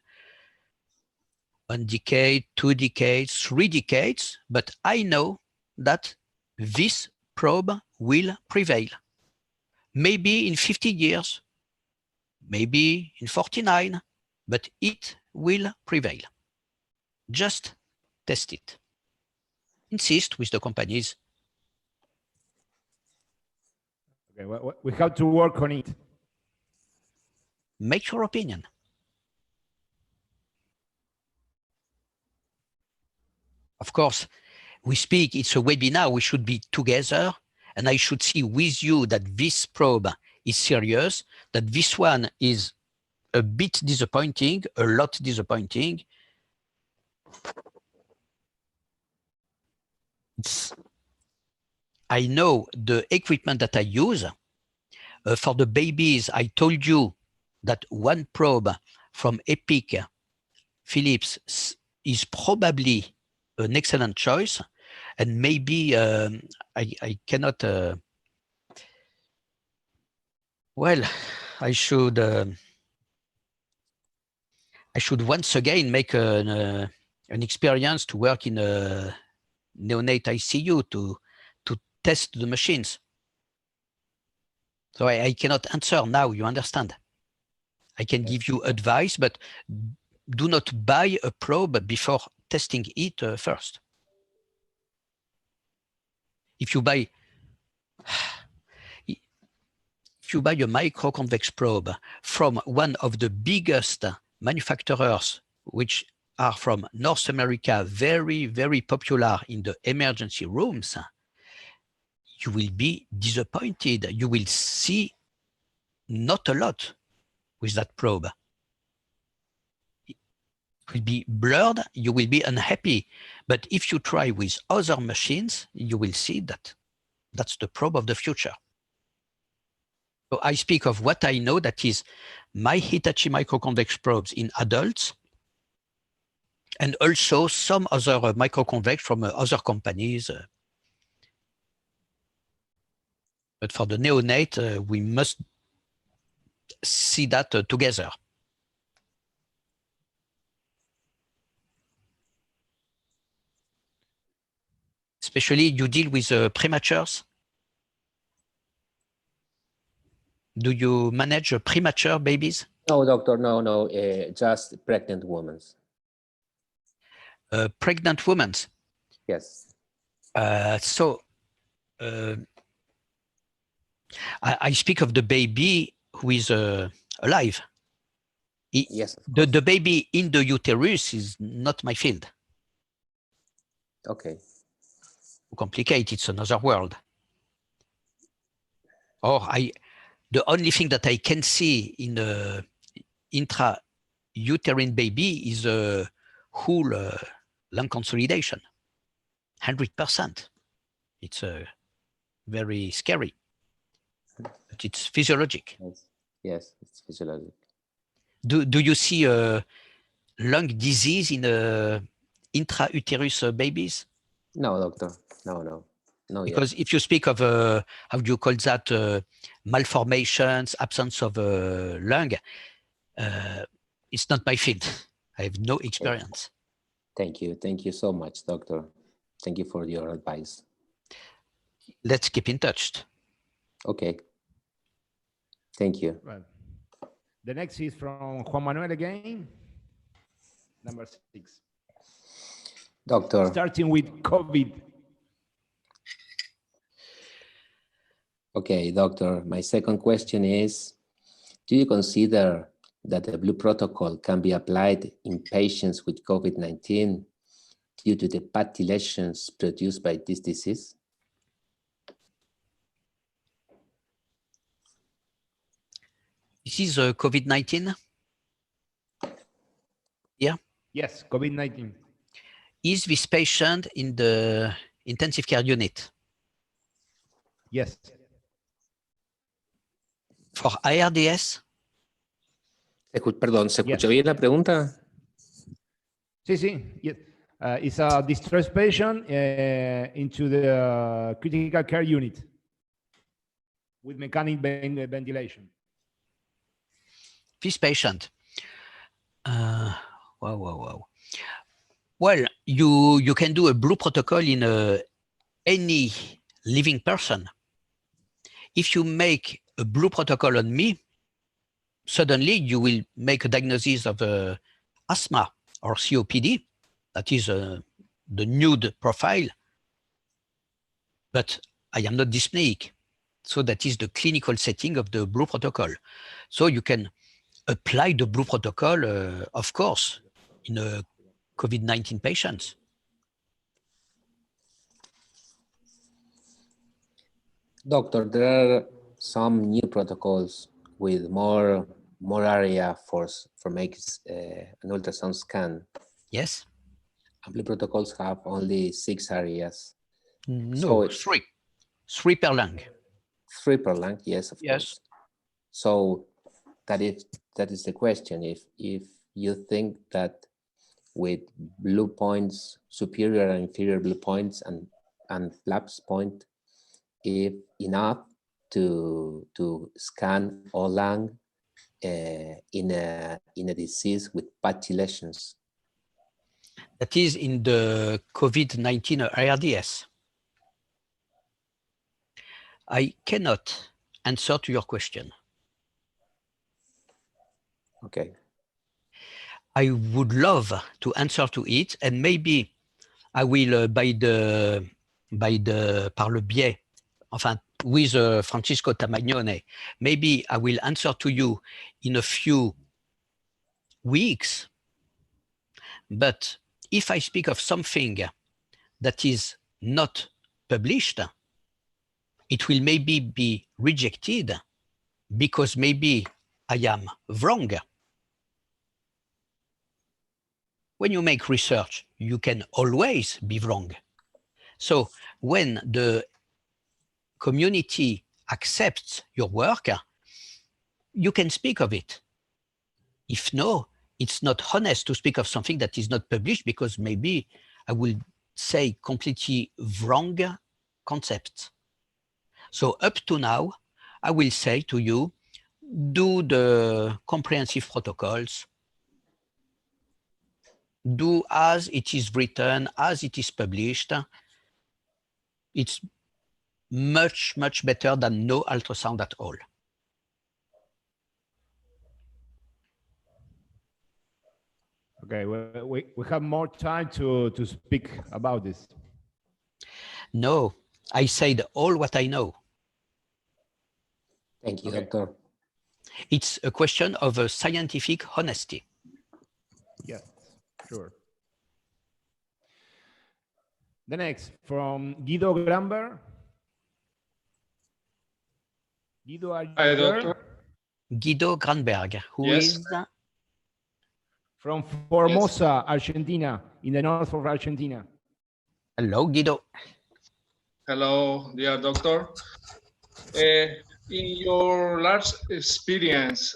1 decade, 2 decades, 3 decades, but I know that this probe will prevail. Maybe in 50 years, maybe in 49, but it will prevail. Just test it. Insist with the companies. Okay, we have to work on it. Make your opinion. Of course, we speak, it's a webinar, we should be together, and I should see with you that this probe is serious, that this one is a bit disappointing, a lot disappointing. I know the equipment that I use. For the babies, I told you that one probe from Epic Philips is probably an excellent choice. And maybe I cannot, well, I should once again make an experience to work in a neonate ICU to test the machines. So I cannot answer now, you understand. I can give you advice, but do not buy a probe before testing it first. If you buy a microconvex probe from one of the biggest manufacturers, which are from North America, very, very popular in the emergency rooms, you will be disappointed. You will see not a lot with that probe. It will be blurred, you will be unhappy. But if you try with other machines, you will see that that's the probe of the future. So I speak of what I know, that is my Hitachi microconvex probes in adults, and also some other microconvex from other companies. But for the neonate, we must see that together. Especially you deal with prematures. Do you manage premature babies? No, doctor, no, just pregnant women. Pregnant women? Yes. I speak of the baby who is alive. Yes. The baby in the uterus is not my field. Okay. Too complicated, it's another world. The only thing that I can see in the intrauterine baby is a whole lung consolidation, 100%. It's very scary, but it's physiologic. Yes, it's physiologic. Do you see a lung disease in intrauterus babies? No, doctor, no. Because if you speak of, how do you call that, malformations, absence of lung, it's not my field. I have no experience. Thank you so much, doctor. Thank you for your advice. Let's keep in touch. Okay. Thank you. Well, the next is from Juan Manuel again, number 6. Doctor. Starting with COVID. Okay, doctor, my second question is, do you consider that the Blue Protocol can be applied in patients with COVID-19 due to the fatty lesions produced by this disease? This is COVID-19? Yeah? Yes, COVID-19. Is this patient in the intensive care unit? Yes. For ARDS? Perdón, ¿se escuchó bien la pregunta? Sí. Yes. It's a distressed patient into the critical care unit with mechanic ventilation. This patient. Wow. Well, you can do a Blue Protocol in any living person. If you make a Blue Protocol on me, suddenly you will make a diagnosis of asthma or COPD, that is the nude profile, but I am not dyspneic. So that is the clinical setting of the Blue Protocol. So you can apply the Blue Protocol, of course, in a COVID-19 patients. Doctor, there are some new protocols with more area for make an ultrasound scan. Yes? Blue protocols have only 6 areas. No, so 3 per lung. 3 per lung, yes, of Yes. course. So that is the question. If you think that with blue points, superior and inferior blue points and flaps point, if enough to scan all lung in a disease with patchy lesions. That is in the COVID-19 ARDS. I cannot answer to your question. Okay. I would love to answer to it, and maybe I will par le biais, enfin, with Francisco Tamagnone, maybe I will answer to you in a few weeks. But if I speak of something that is not published, it will maybe be rejected because maybe I am wrong. When you make research, you can always be wrong. So when the community accepts your work, you can speak of it. If no, it's not honest to speak of something that is not published because maybe I will say completely wrong concepts. So up to now, I will say to you, do the comprehensive protocols, do as it is written, as it is published. It's much, much better than no ultrasound at all. Okay, we have more time to speak about this. No, I said all what I know. Thank you, Okay. Doctor. It's a question of a scientific honesty. Yes, sure. The next from Guido Gramber. Guido, are you Hi, there? doctor. Guido Granberg, who Yes. is From Formosa, Argentina, in the north of Argentina. hello, Guido. Hello, dear doctor. In your large experience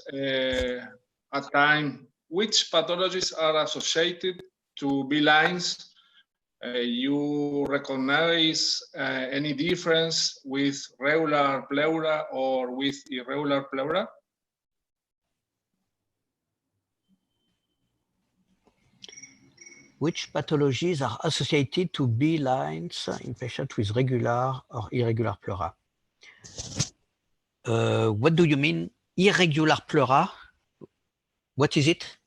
at time, which pathologies are associated to B lines? You recognize any difference with regular pleura or with irregular pleura? Which pathologies are associated to B lines in patients with regular or irregular pleura? What do you mean irregular pleura? What is it?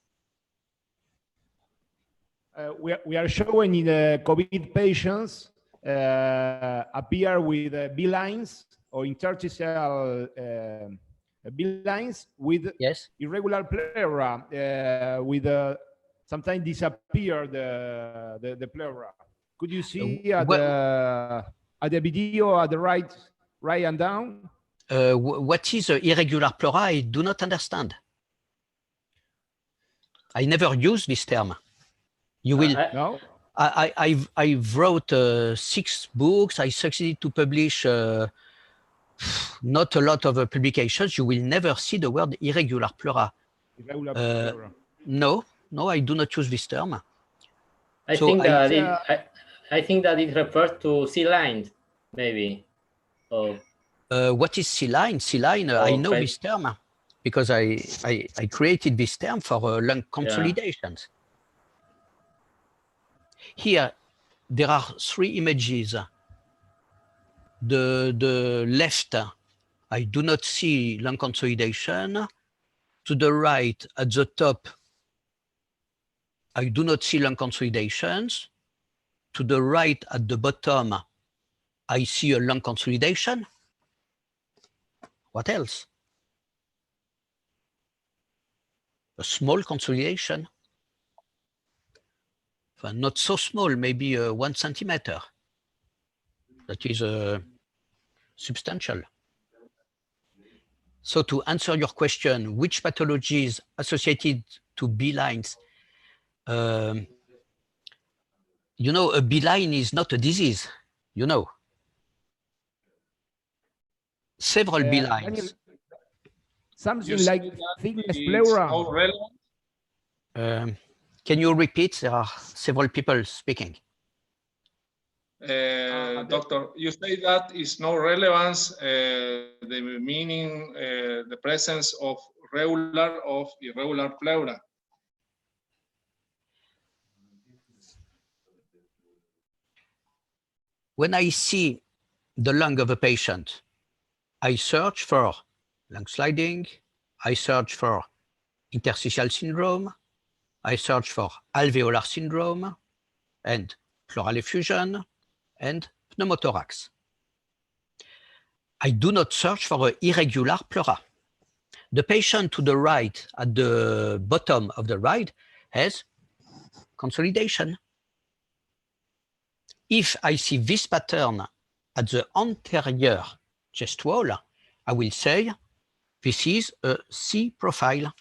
We are showing in the COVID patients appear with B lines or interstitial B lines with Yes. irregular pleura, with sometimes disappear the pleura. Could you see at the video at the right and down? What is irregular pleura? I do not understand. I never use this term. You will. No. I wrote 6 books. I succeeded to publish not a lot of publications. You will never see the word irregular pleura. Irregular pleura. No, I do not use this term. I think that it refers to C-line, maybe. Oh. What is C-line? C-line, I know this term because I created this term for lung consolidations. Here, there are 3 images. The left, I do not see lung consolidation. To the right, at the top, I do not see lung consolidations. To the right at the bottom, I see a lung consolidation. What else? A small consolidation. Well, not so small, maybe 1 centimeter. That is substantial. So to answer your question, which pathologies associated to B lines? You know, a B line is not a disease, you know. Several B lines. Something You like say that thickness it's pleura. not relevant? Can you repeat? There are several people speaking. Doctor, you say that it's no relevance, the meaning, the presence of regular of irregular pleura. When I see the lung of a patient, I search for lung sliding, I search for interstitial syndrome, I search for alveolar syndrome and pleural effusion and pneumothorax. I do not search for irregular pleura. The patient to the right, at the bottom of the right, has consolidation. If I see this pattern at the anterior chest wall, I will say this is a C profile.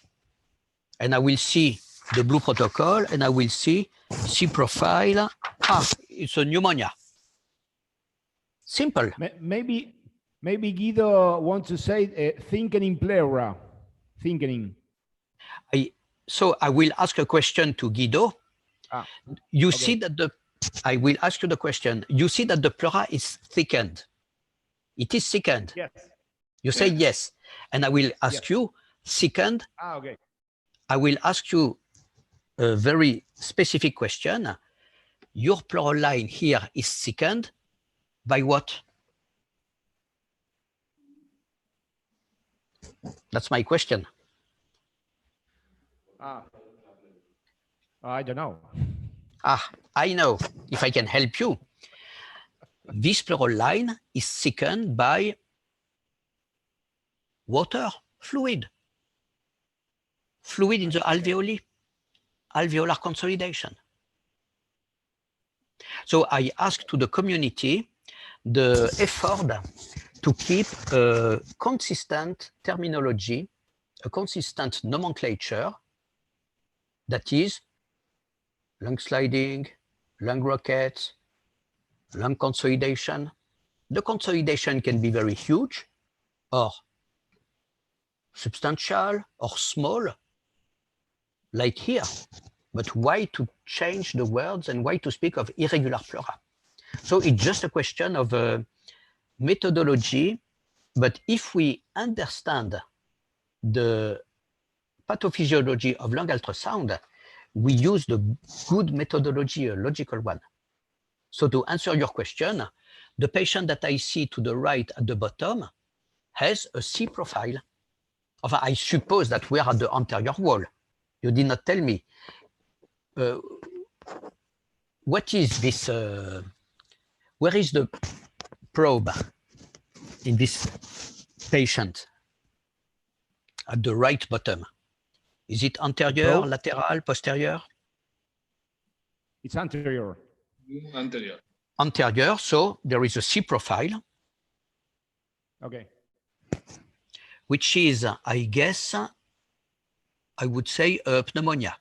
And I will see the blue protocol and I will see C profile. Ah, it's a pneumonia. Simple. Maybe Guido wants to say thickening pleura. Thickening. So I will ask a question to Guido. You okay. see that I will ask you the question. You see that the pleura is thickened. It is thickened. Yes. You say yes. And I will ask you, thickened. Okay. I will ask you a very specific question. Your pleural line here is thickened by what? That's my question. I don't know. I know, if I can help you. This pleural line is thickened by water, fluid. Fluid in the alveoli, alveolar consolidation. So I ask to the community the effort to keep a consistent terminology, a consistent nomenclature that is lung sliding, lung rockets, lung consolidation. The consolidation can be very huge or substantial or small, like here. But why to change the words and why to speak of irregular pleura? So it's just a question of methodology. But if we understand the pathophysiology of lung ultrasound, we use the good methodology, a logical one. So to answer your question, the patient that I see to the right at the bottom has a C profile. I suppose that we are at the anterior wall. You did not tell me. What is this? Where is the probe in this patient at the right bottom? Is it anterior, lateral, posterior? It's anterior. Anterior. Anterior, so there is a C profile. Okay. Which is, I guess, I would say pneumonia.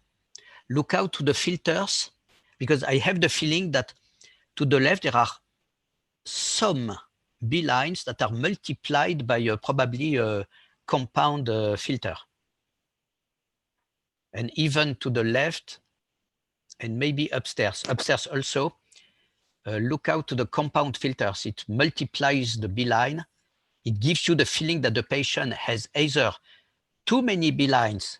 Look out to the filters, because I have the feeling that to the left there are some B lines that are multiplied by probably a compound filter. And even to the left, and maybe upstairs. Upstairs also, look out to the compound filters. It multiplies the B line. It gives you the feeling that the patient has either too many B lines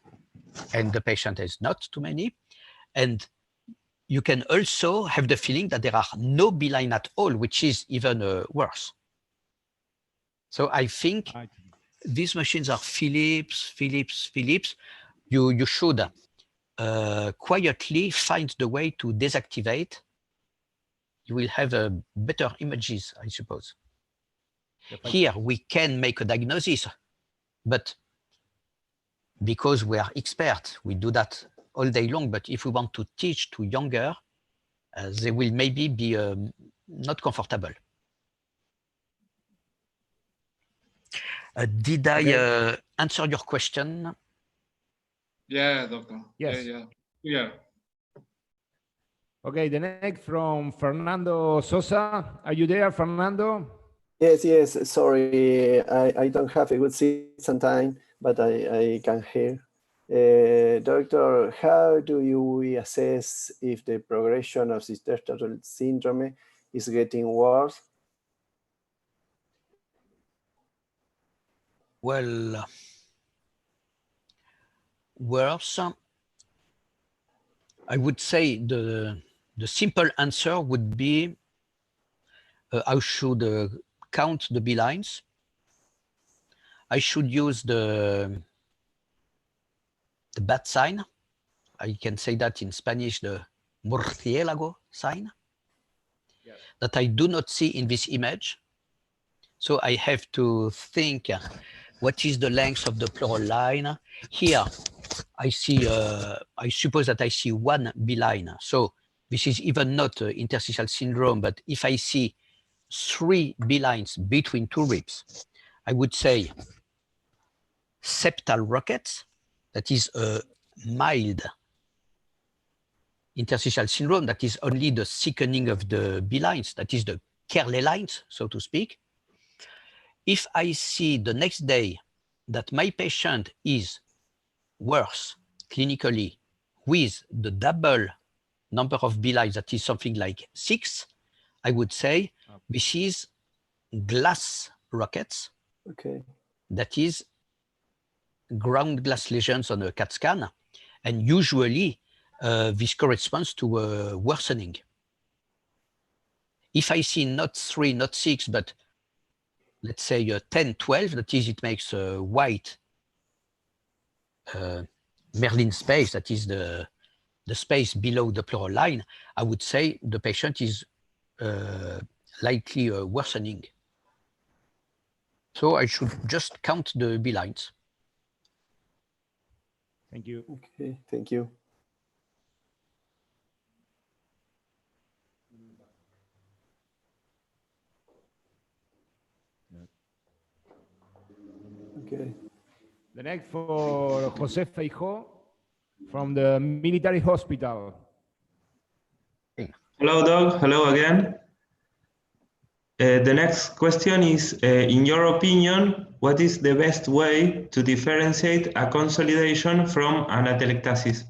and the patient has not too many. And you can also have the feeling that there are no B line at all, which is even worse. So I think these machines are Philips. You should quietly find the way to deactivate, you will have better images, I suppose. Here we can make a diagnosis, but because we are experts, we do that all day long. But if we want to teach to younger, they will maybe be not comfortable. Did I answer your question? Yeah, doctor. Yes. Yeah. Okay, the next from Fernando Sosa. Are you there, Fernando? Yes. Sorry, I don't have a good seat sometimes, but I can hear. Doctor, how do we assess if the progression of Lichtenstein syndrome is getting worse? Well, worse, I would say the simple answer would be I should count the B lines. I should use the bat sign. I can say that in Spanish, the murciélago sign, that I do not see in this image. So I have to think what is the length of the pleural line. Here, I see, I suppose that I see one B line. So this is even not interstitial syndrome, but if I see 3 B lines between 2 ribs, I would say septal rockets, that is a mild interstitial syndrome, that is only the thickening of the B lines, that is the Kerley lines, so to speak. If I see the next day that my patient is worse clinically with the double number of B lines, that is something like 6, I would say this is glass rockets. Okay. That is ground glass lesions on a CAT scan. And usually this corresponds to a worsening. If I see not 3, not 6, but let's say 10, 12, that is, it makes a white Merlin space, that is the space below the pleural line, I would say the patient is likely worsening. So I should just count the B lines. Thank you. Okay, thank you. Okay. The next for Jose Feijo from the military hospital. Hello, Doc. Hello again. The next question is, in your opinion, what is the best way to differentiate a consolidation from an atelectasis?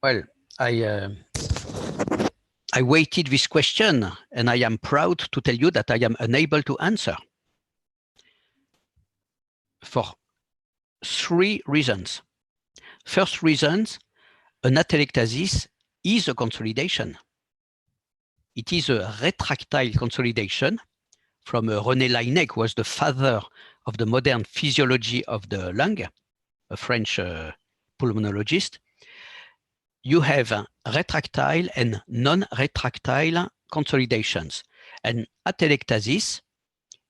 Well, I waited this question, and I am proud to tell you that I am unable to answer for 3 reasons. First reason, an atelectasis is a consolidation. It is a retractile consolidation from René Laennec, who was the father of the modern physiology of the lung, a French pulmonologist. You have retractile and non-retractile consolidations. And atelectasis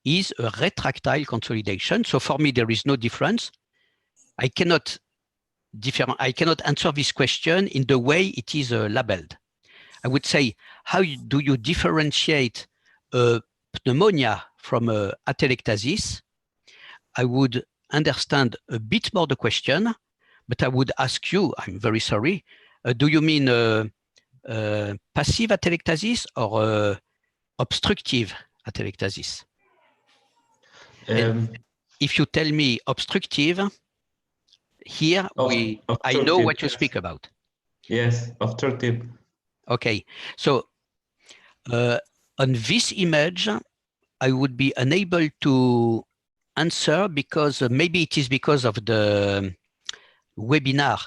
is a retractile consolidation. So for me, there is no difference. I cannot answer this question in the way it is labeled. I would say, how do you differentiate pneumonia from atelectasis? I would understand a bit more the question, but I would ask you, I'm very sorry, do you mean passive atelectasis or obstructive atelectasis? If you tell me obstructive, here I know what you speak about. Yes, obstructive. Okay, so on this image, I would be unable to answer because maybe it is because of the webinar,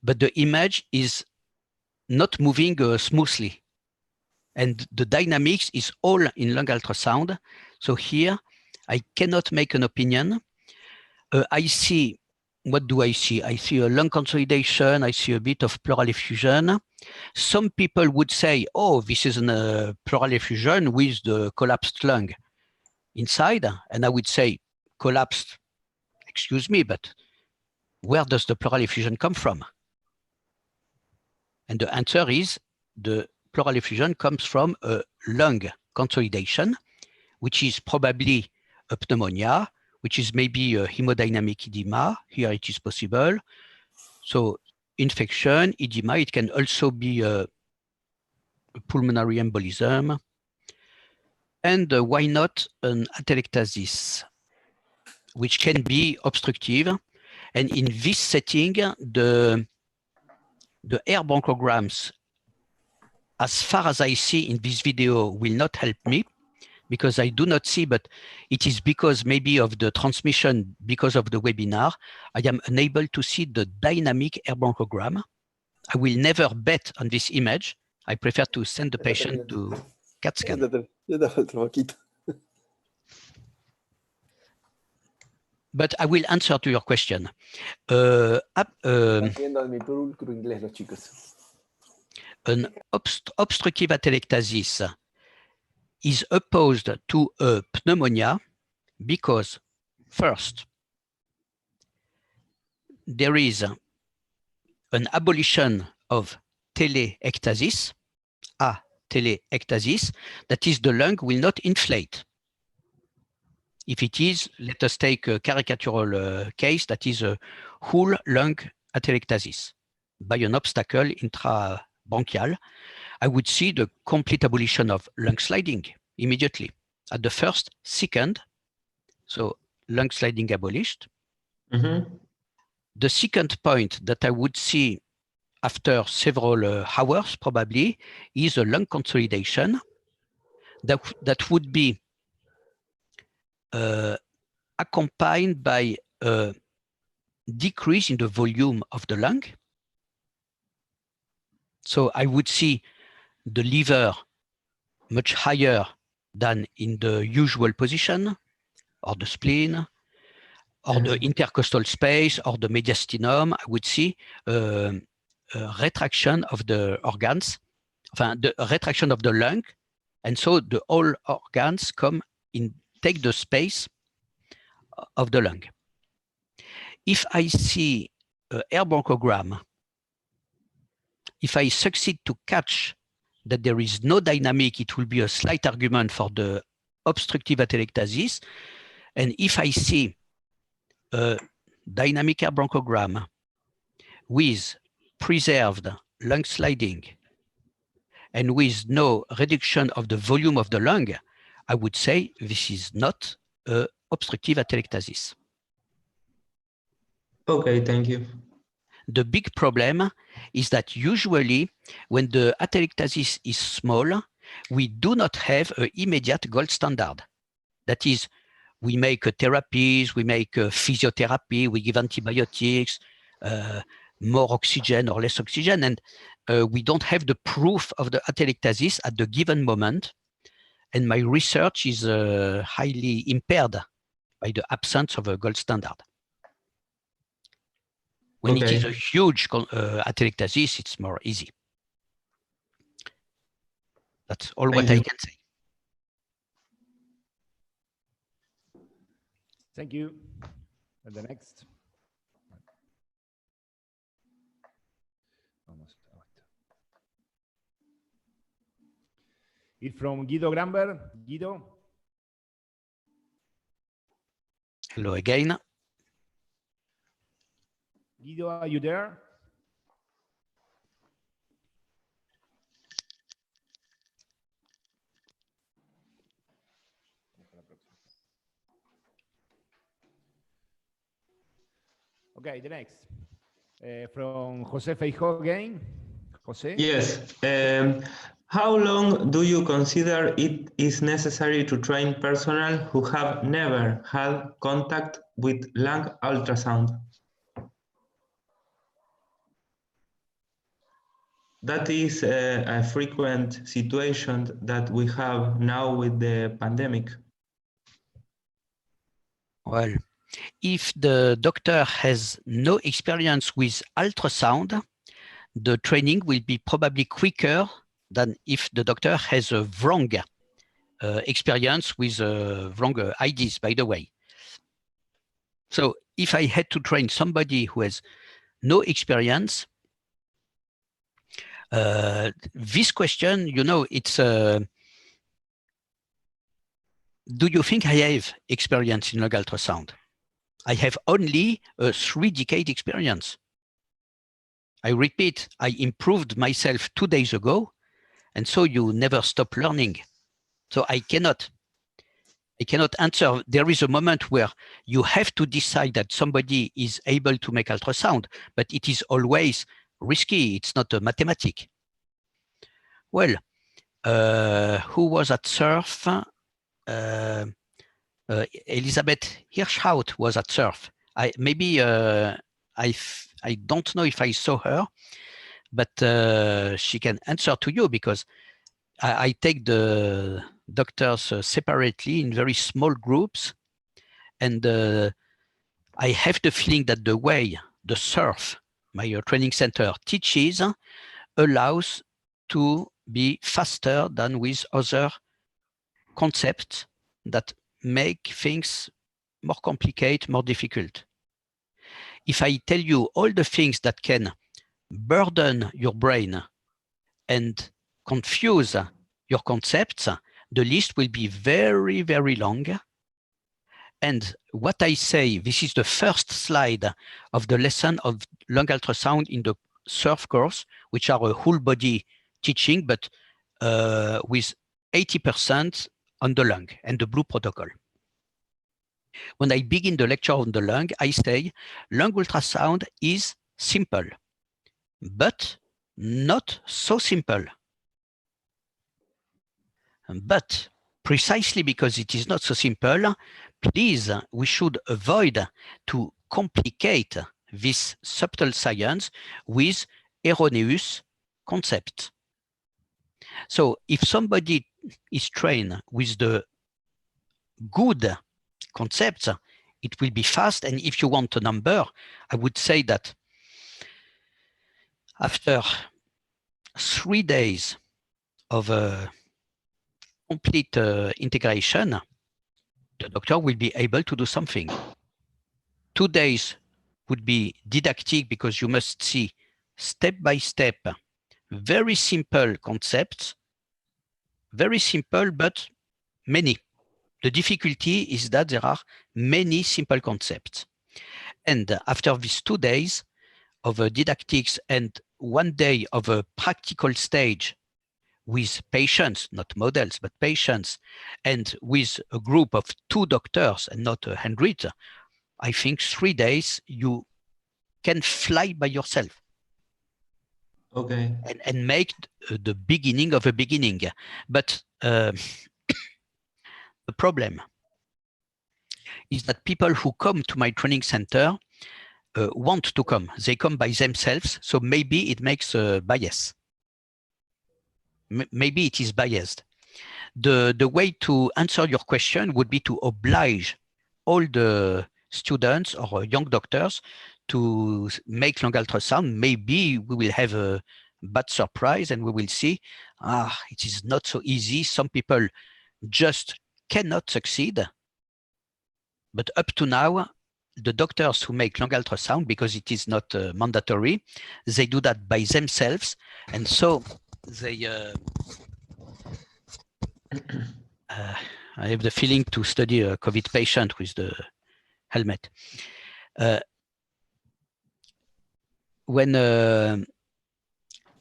but the image is not moving smoothly. And the dynamics is all in lung ultrasound. So here, I cannot make an opinion. I see what do I see? I see a lung consolidation. I see a bit of pleural effusion. Some people would say, oh, this is a pleural effusion with the collapsed lung inside. And I would say, collapsed, excuse me, but where does the pleural effusion come from? And the answer is the pleural effusion comes from a lung consolidation, which is probably a pneumonia, which is maybe a hemodynamic edema. Here it is possible. So infection, edema, it can also be a pulmonary embolism. And why not an atelectasis, which can be obstructive. And in this setting, the air bronchograms, as far as I see in this video, will not help me, because I do not see, but it is because maybe of the transmission, because of the webinar, I am unable to see the dynamic air bronchogram. I will never bet on this image. I prefer to send the patient to CAT scan. But I will answer to your question. An obstructive atelectasis is opposed to a pneumonia because, first, there is an abolition of teleectasis, teleectasis, that is, the lung will not inflate. If it is, let us take a caricatural case, that is a whole lung atelectasis by an obstacle intrabronchial, I would see the complete abolition of lung sliding immediately at the first second. So lung sliding abolished. Mm-hmm. The second point that I would see after several hours probably is a lung consolidation that would be accompanied by a decrease in the volume of the lung. So I would see the liver much higher than in the usual position, or the spleen, or the intercostal space, or the mediastinum. I would see a retraction of the organs, the retraction of the lung, and so the all organs take the space of the lung. If I see an air bronchogram, if I succeed to catch that there is no dynamic, it will be a slight argument for the obstructive atelectasis. And if I see a dynamic air bronchogram with preserved lung sliding and with no reduction of the volume of the lung, I would say this is not an obstructive atelectasis. Okay, thank you. The big problem is that usually when the atelectasis is small, we do not have an immediate gold standard. That is, we make therapies, we make physiotherapy, we give antibiotics, more oxygen or less oxygen, and we don't have the proof of the atelectasis at the given moment. And my research is highly impaired by the absence of a gold standard. When it is a huge atelectasis, it's more easy. That's all what I can say. Thank you. And the next. It's from Guido Gramber. Guido. Hello again. Guido, are you there? Okay, the next. From Jose Feijóo again. Jose? Yes. How long do you consider it is necessary to train personnel who have never had contact with lung ultrasound? That is a frequent situation that we have now with the pandemic. Well, If the doctor has no experience with ultrasound, the training will be probably quicker than if the doctor has a wrong experience with wrong ideas, by the way. So if I had to train somebody who has no experience, this question, you know, it's, do you think I have experience in lung ultrasound? I have only a 3-decade experience. I repeat, I improved myself 2 days ago, and so you never stop learning. So I cannot answer. There is a moment where you have to decide that somebody is able to make ultrasound, but it is always risky. It's not a mathematic. Well, who was at SURF? Elizabeth Hirschhout was at SURF. I don't know if I saw her, but she can answer to you, because I take the doctors separately in very small groups, and I have the feeling that the way the SURF, my training center, teaches allows to be faster than with other concepts that make things more complicated, more difficult. If I tell you all the things that can burden your brain and confuse your concepts, the list will be very, very long. And what I say, this is the first slide of the lesson of lung ultrasound in the SURF course, which are a whole body teaching, but with 80% on the lung and the blue protocol. When I begin the lecture on the lung, I say lung ultrasound is simple, but not so simple. But precisely because it is not so simple, please, we should avoid to complicate this subtle science with erroneous concepts. So if somebody is trained with the good concepts, it will be fast. And if you want a number, I would say that after 3 days of complete integration, the doctor will be able to do something. 2 days would be didactic, because you must see step by step very simple concepts, very simple, but many. The difficulty is that there are many simple concepts. And after these 2 days of didactics and 1 day of a practical stage with patients, not models, but patients, and with a group of 2 doctors and not 100, I think 3 days you can fly by yourself. Okay. And make the beginning of a beginning. But the problem is that people who come to my training center want to come. They come by themselves, so maybe it makes a bias. Maybe it is biased. The way to answer your question would be to oblige all the students or young doctors to make lung ultrasound. Maybe we will have a bad surprise and we will see, it is not so easy. Some people just cannot succeed. But up to now, the doctors who make lung ultrasound, because it is not mandatory, they do that by themselves. And so they, I have the feeling to study a COVID patient with the helmet. When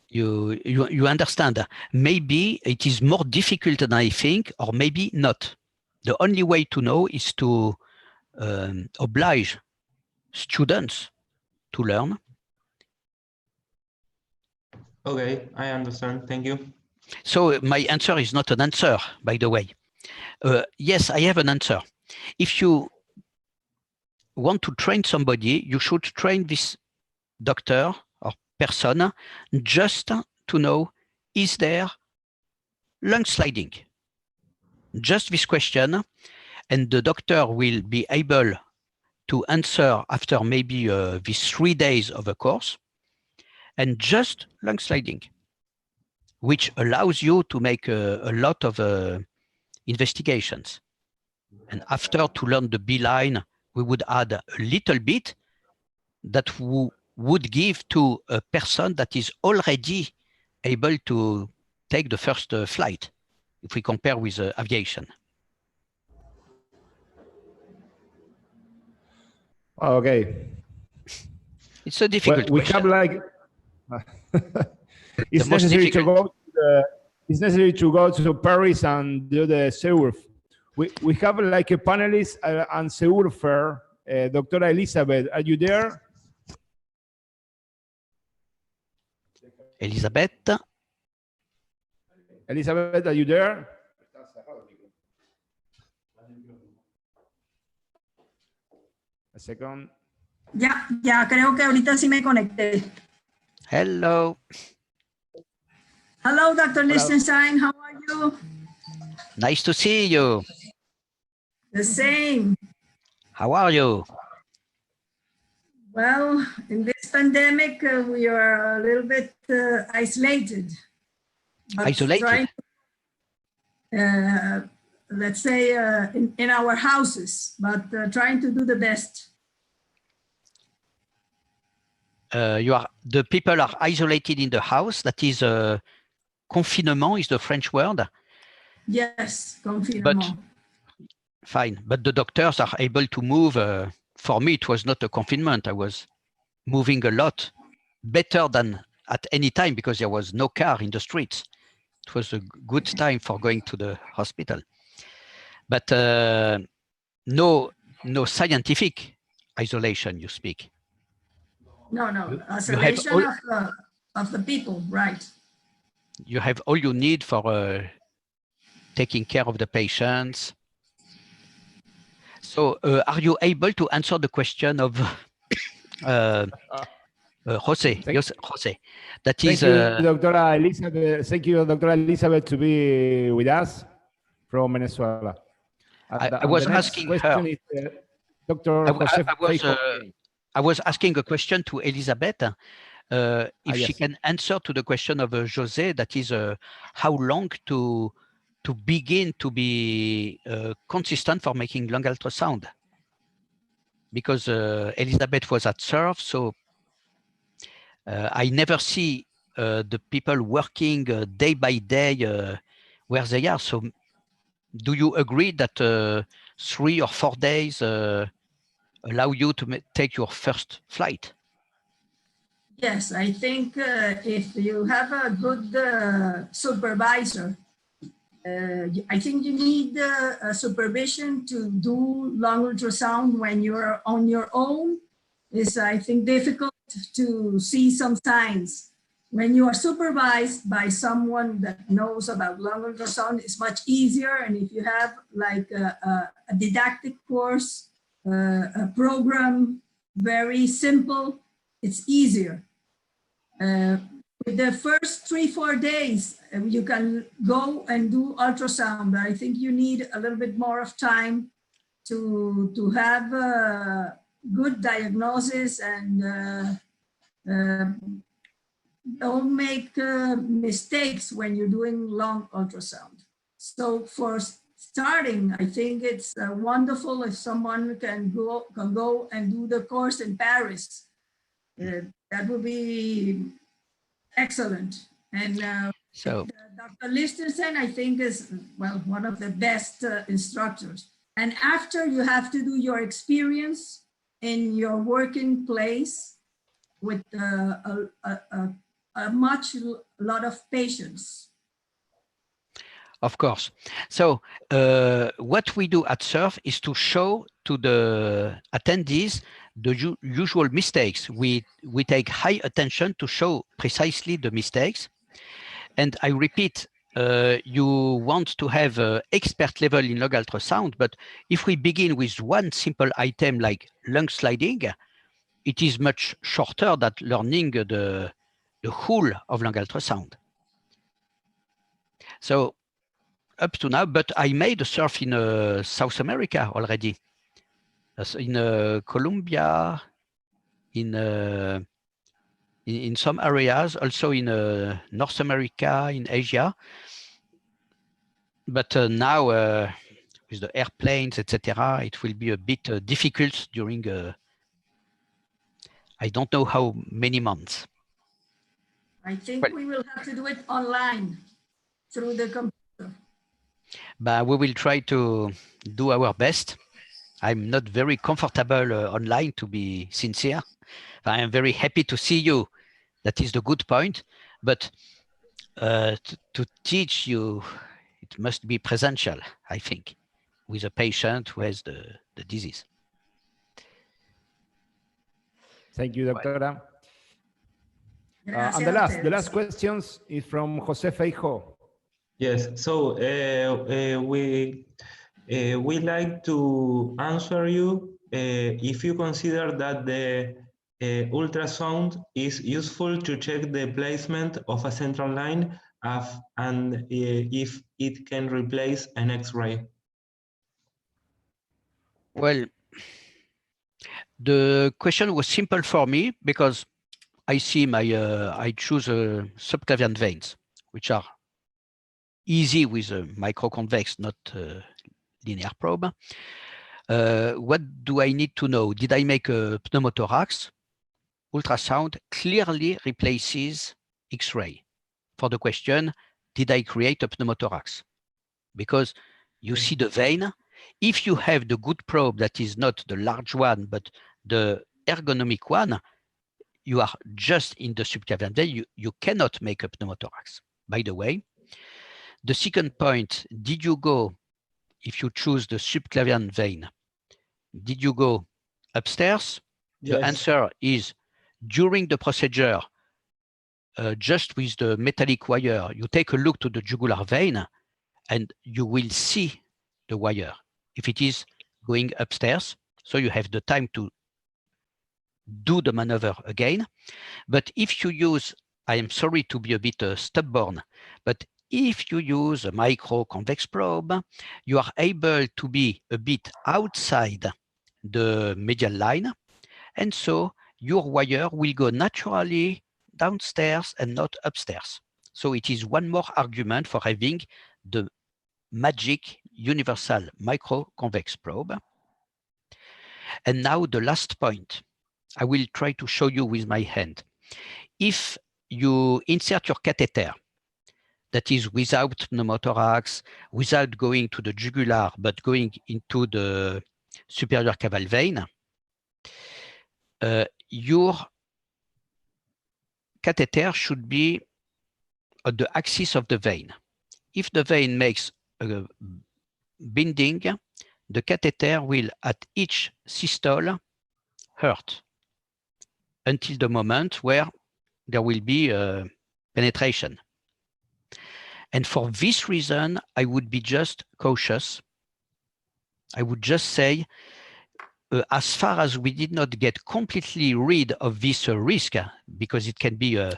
you understand, maybe it is more difficult than I think, or maybe not. The only way to know is to oblige students to learn. Okay, I understand. Thank you. So my answer is not an answer, by the way. Yes, I have an answer. If you want to train somebody, you should train this doctor or person just to know, is there lung sliding? Just this question, and the doctor will be able to answer after maybe these 3 days of a course, and just lung sliding, which allows you to make a lot of investigations. And after to learn the B-line, we would add a little bit that would give to a person that is already able to take the first flight, if we compare with aviation. Okay. It's a difficult we question. have like it's most necessary to difficult- go it's necessary to go to Paris and do the SEUR. We have like a panelist on SEUR fair. Dr. Elizabeth, are you there? Elizabeth? Elizabeth, are you there? A second. Ya creo que ahorita sí me conecté. Hello. Hello, Dr. Lichtenstein. How are you? Nice to see you. The same. How are you? Well, in this pandemic, we are a little bit isolated. But Isolated? trying, let's say, in our houses, but trying to do the best. The people are isolated in the house. That is confinement is the French word. Yes, confinement. But fine. But the doctors are able to move. For me, it was not a confinement. I was moving a lot, better than at any time because there was no car in the streets. It was a good time for going to the hospital. But no scientific isolation, you speak. No, isolation of the people, right. You have all you need for taking care of the patients. So are you able to answer the question of Jose? Yes, Jose. That is. Thank you, Dr. Elizabeth. Thank you, Dr. Elizabeth, to be with us from Venezuela. I was asking her. Dr. Jose I was asking a question to Elizabeth. If she yes. can answer to the question of Jose, that is how long to begin to be consistent for making lung ultrasound. Because Elizabeth was at SURF, so I never see the people working day by day where they are. So do you agree that 3 or 4 days allow you to take your first flight? Yes, I think if you have a good supervisor, I think you need a supervision to do lung ultrasound when you're on your own. It's, I think, difficult to see some signs. When you are supervised by someone that knows about lung ultrasound, it's much easier. And if you have like a didactic course, a program, very simple, it's easier. With the first 3-4 days, you can go and do ultrasound. I think you need a little bit more of time to have a good diagnosis and don't make mistakes when you're doing lung ultrasound. So for starting, I think it's wonderful if someone can go and do the course in Paris. That would be excellent. And so Dr. Lichtenstein, I think, is, well, one of the best instructors. And after, you have to do your experience in your working place with a lot of patients. Of course. So what we do at SURF is to show to the attendees the usual mistakes. We take high attention to show precisely the mistakes. And I repeat, you want to have expert level in lung ultrasound, but if we begin with one simple item like lung sliding, it is much shorter than learning the whole of lung ultrasound. So up to now, but I made a SURF in South America already. in Colombia, in some areas, also in North America, in Asia. But now with the airplanes, etc., it will be a bit difficult during I don't know how many months. I think we will have to do it online through the computer. But we will try to do our best. I'm not very comfortable online, to be sincere. I am very happy to see you. That is the good point. But to teach you, it must be presential, I think, with a patient who has the disease. Thank you, Doctora. And the last questions is from Jose Feijo. Yes, so we like to answer you if you consider that the ultrasound is useful to check the placement of a central line and if it can replace an X-ray. Well, the question was simple for me because I see I choose subclavian veins, which are easy with a microconvex, not linear probe. What do I need to know? Did I make a pneumothorax? Ultrasound clearly replaces X-ray. For the question, did I create a pneumothorax? Because you see the vein. If you have the good probe that is not the large one, but the ergonomic one, you are just in the subclavian vein. You cannot make a pneumothorax. By the way, the second point, did you go, if you choose the subclavian vein, did you go upstairs? Yes. The answer is during the procedure, just with the metallic wire, you take a look to the jugular vein and you will see the wire if it is going upstairs. So you have the time to do the maneuver again. But if you use, I am sorry to be a bit stubborn, but if you use a micro-convex probe, you are able to be a bit outside the medial line. And so your wire will go naturally downstairs and not upstairs. So it is one more argument for having the magic universal micro-convex probe. And now the last point, I will try to show you with my hand. If you insert your catheter, that is without pneumothorax, without going to the jugular, but going into the superior caval vein, your catheter should be on the axis of the vein. If the vein makes a bending, the catheter will, at each systole, hurt until the moment where there will be penetration. And for this reason, I would be just cautious. I would just say, as far as we did not get completely rid of this risk, because it can be a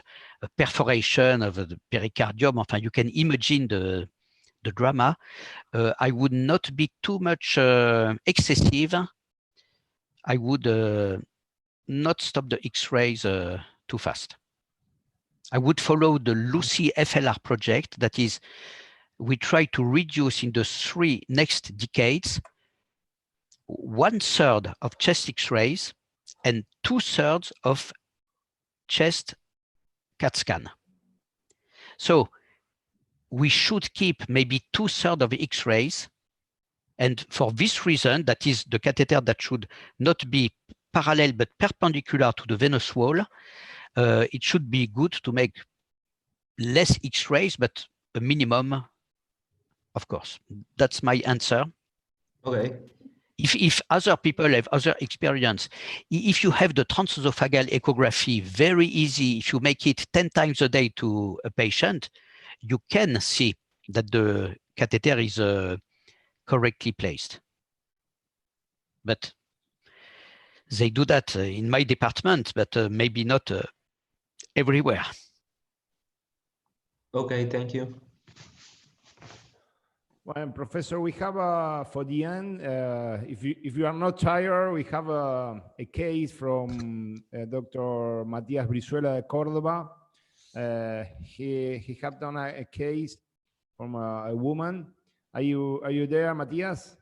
perforation of the pericardium, enfin, you can imagine the drama, I would not be too much excessive. I would not stop the X-rays too fast. I would follow the Lucy FLR project. That is, we try to reduce in the 3 next decades 1/3 of chest X-rays and 2/3 of chest CAT scan. So we should keep maybe 2/3 of X-rays. And for this reason, that is the catheter that should not be parallel but perpendicular to the venous wall, it should be good to make less X-rays, but a minimum, of course. That's my answer. Okay. If other people have other experience, if you have the transesophageal ecography, very easy, if you make it 10 times a day to a patient, you can see that the catheter is correctly placed. But they do that in my department, but maybe not everywhere. Okay, thank you. Well, Professor, we have for the end, if you are not tired, we have a case from Dr. Matias Brizuela de Córdoba. He have done a case from a woman. Are you there, Matias?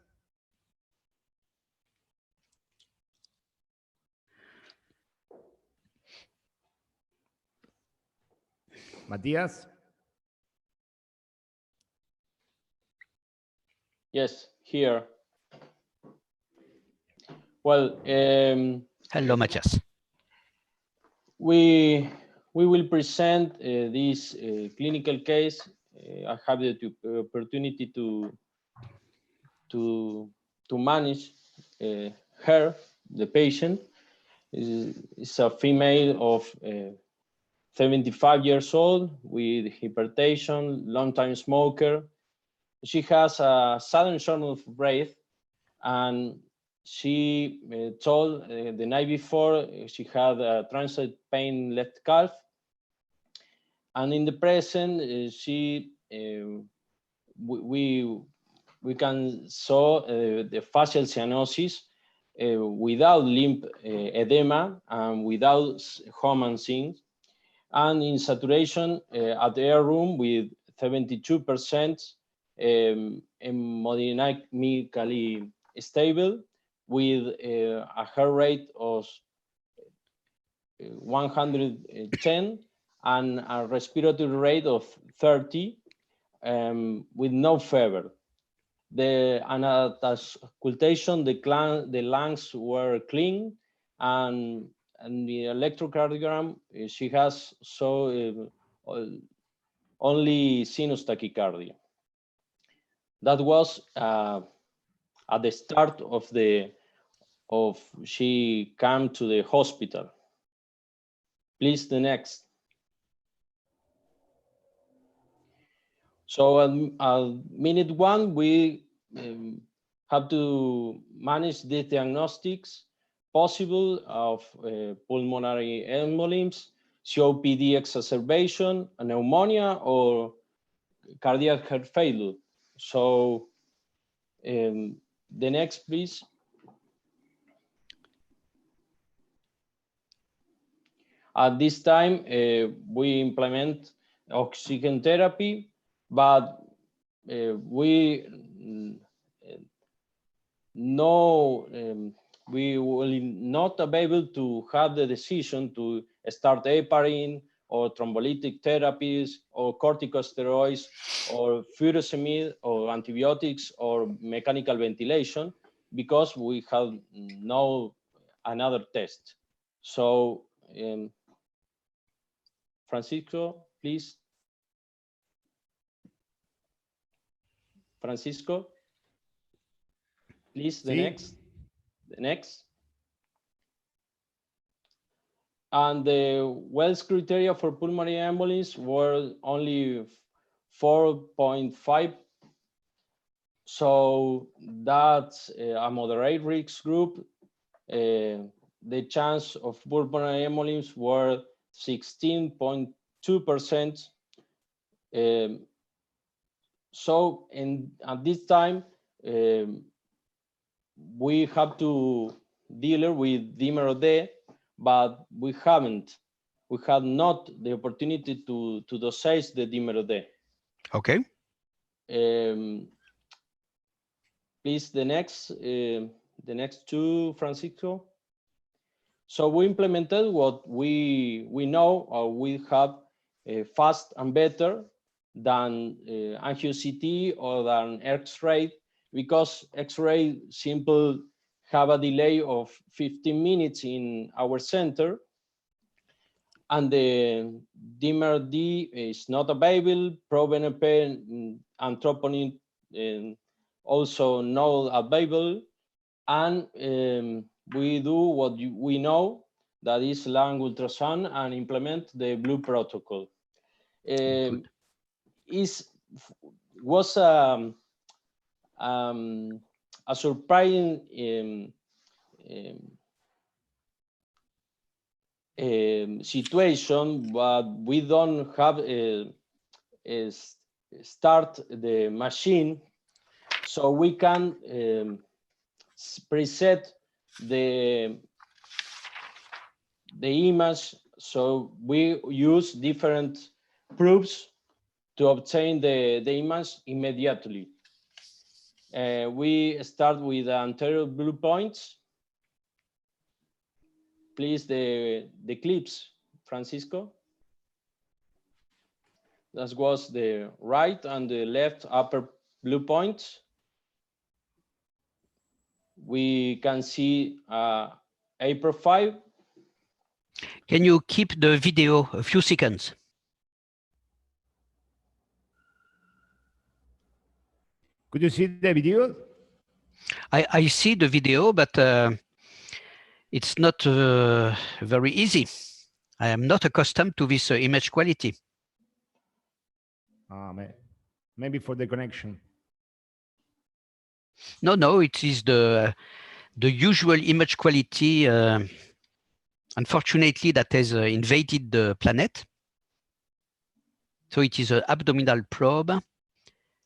Matias? Yes, here. Well, Hello, Matias. we will present this clinical case. I have the opportunity to manage her, the patient. Is a female of 75 years old with hypertension, long-time smoker. She has a sudden shortness of breath, and she told the night before she had a transient pain left calf. And in the present, we can saw the facial cyanosis without limb edema and without Homan-Singh, and in saturation at the air room with 72%, hemodynamically stable, with a heart rate of 110 and a respiratory rate of 30, with no fever. And at auscultation, the lungs were clean, and the electrocardiogram, she has only sinus tachycardia. That was at the start of she came to the hospital. Please, the next. So at minute one, we have to manage the diagnostics possible of pulmonary embolisms, COPD exacerbation, pneumonia, or cardiac heart failure. So the next, please. At this time, we implement oxygen therapy, but we will not be able to have the decision to start heparin or thrombolytic therapies or corticosteroids or furosemide or antibiotics or mechanical ventilation, because we have no another test. So Francisco, please. Francisco, please, the next. The next. And the Wells criteria for pulmonary embolism were only 4.5. So that's a moderate risk group. The chance of pulmonary embolism were 16.2%. So at this time, we have to deal with dimer D, but we had not the opportunity to dosage the dimer D. Okay. Please, the next two, Francisco. So we implemented what we know, or we have fast and better than angio-CT or than X-ray, because X-ray simple have a delay of 15 minutes in our center, and the dimer D is not available. ProBNP and troponin also not available, and we do what we know, that is lung ultrasound, and implement the blue protocol. Was a surprising situation, but we don't have start the machine so we can preset the image. So we use different proofs to obtain the image immediately. We start with the anterior blue points. Please, the clips, Francisco. That was the right and the left upper blue points. We can see a profile. Can you keep the video a few seconds? Could you see the video? I see the video, but it's not very easy. I am not accustomed to this image quality. Maybe for the connection. No, it is the usual image quality, unfortunately, that has invaded the planet. So it is an abdominal probe.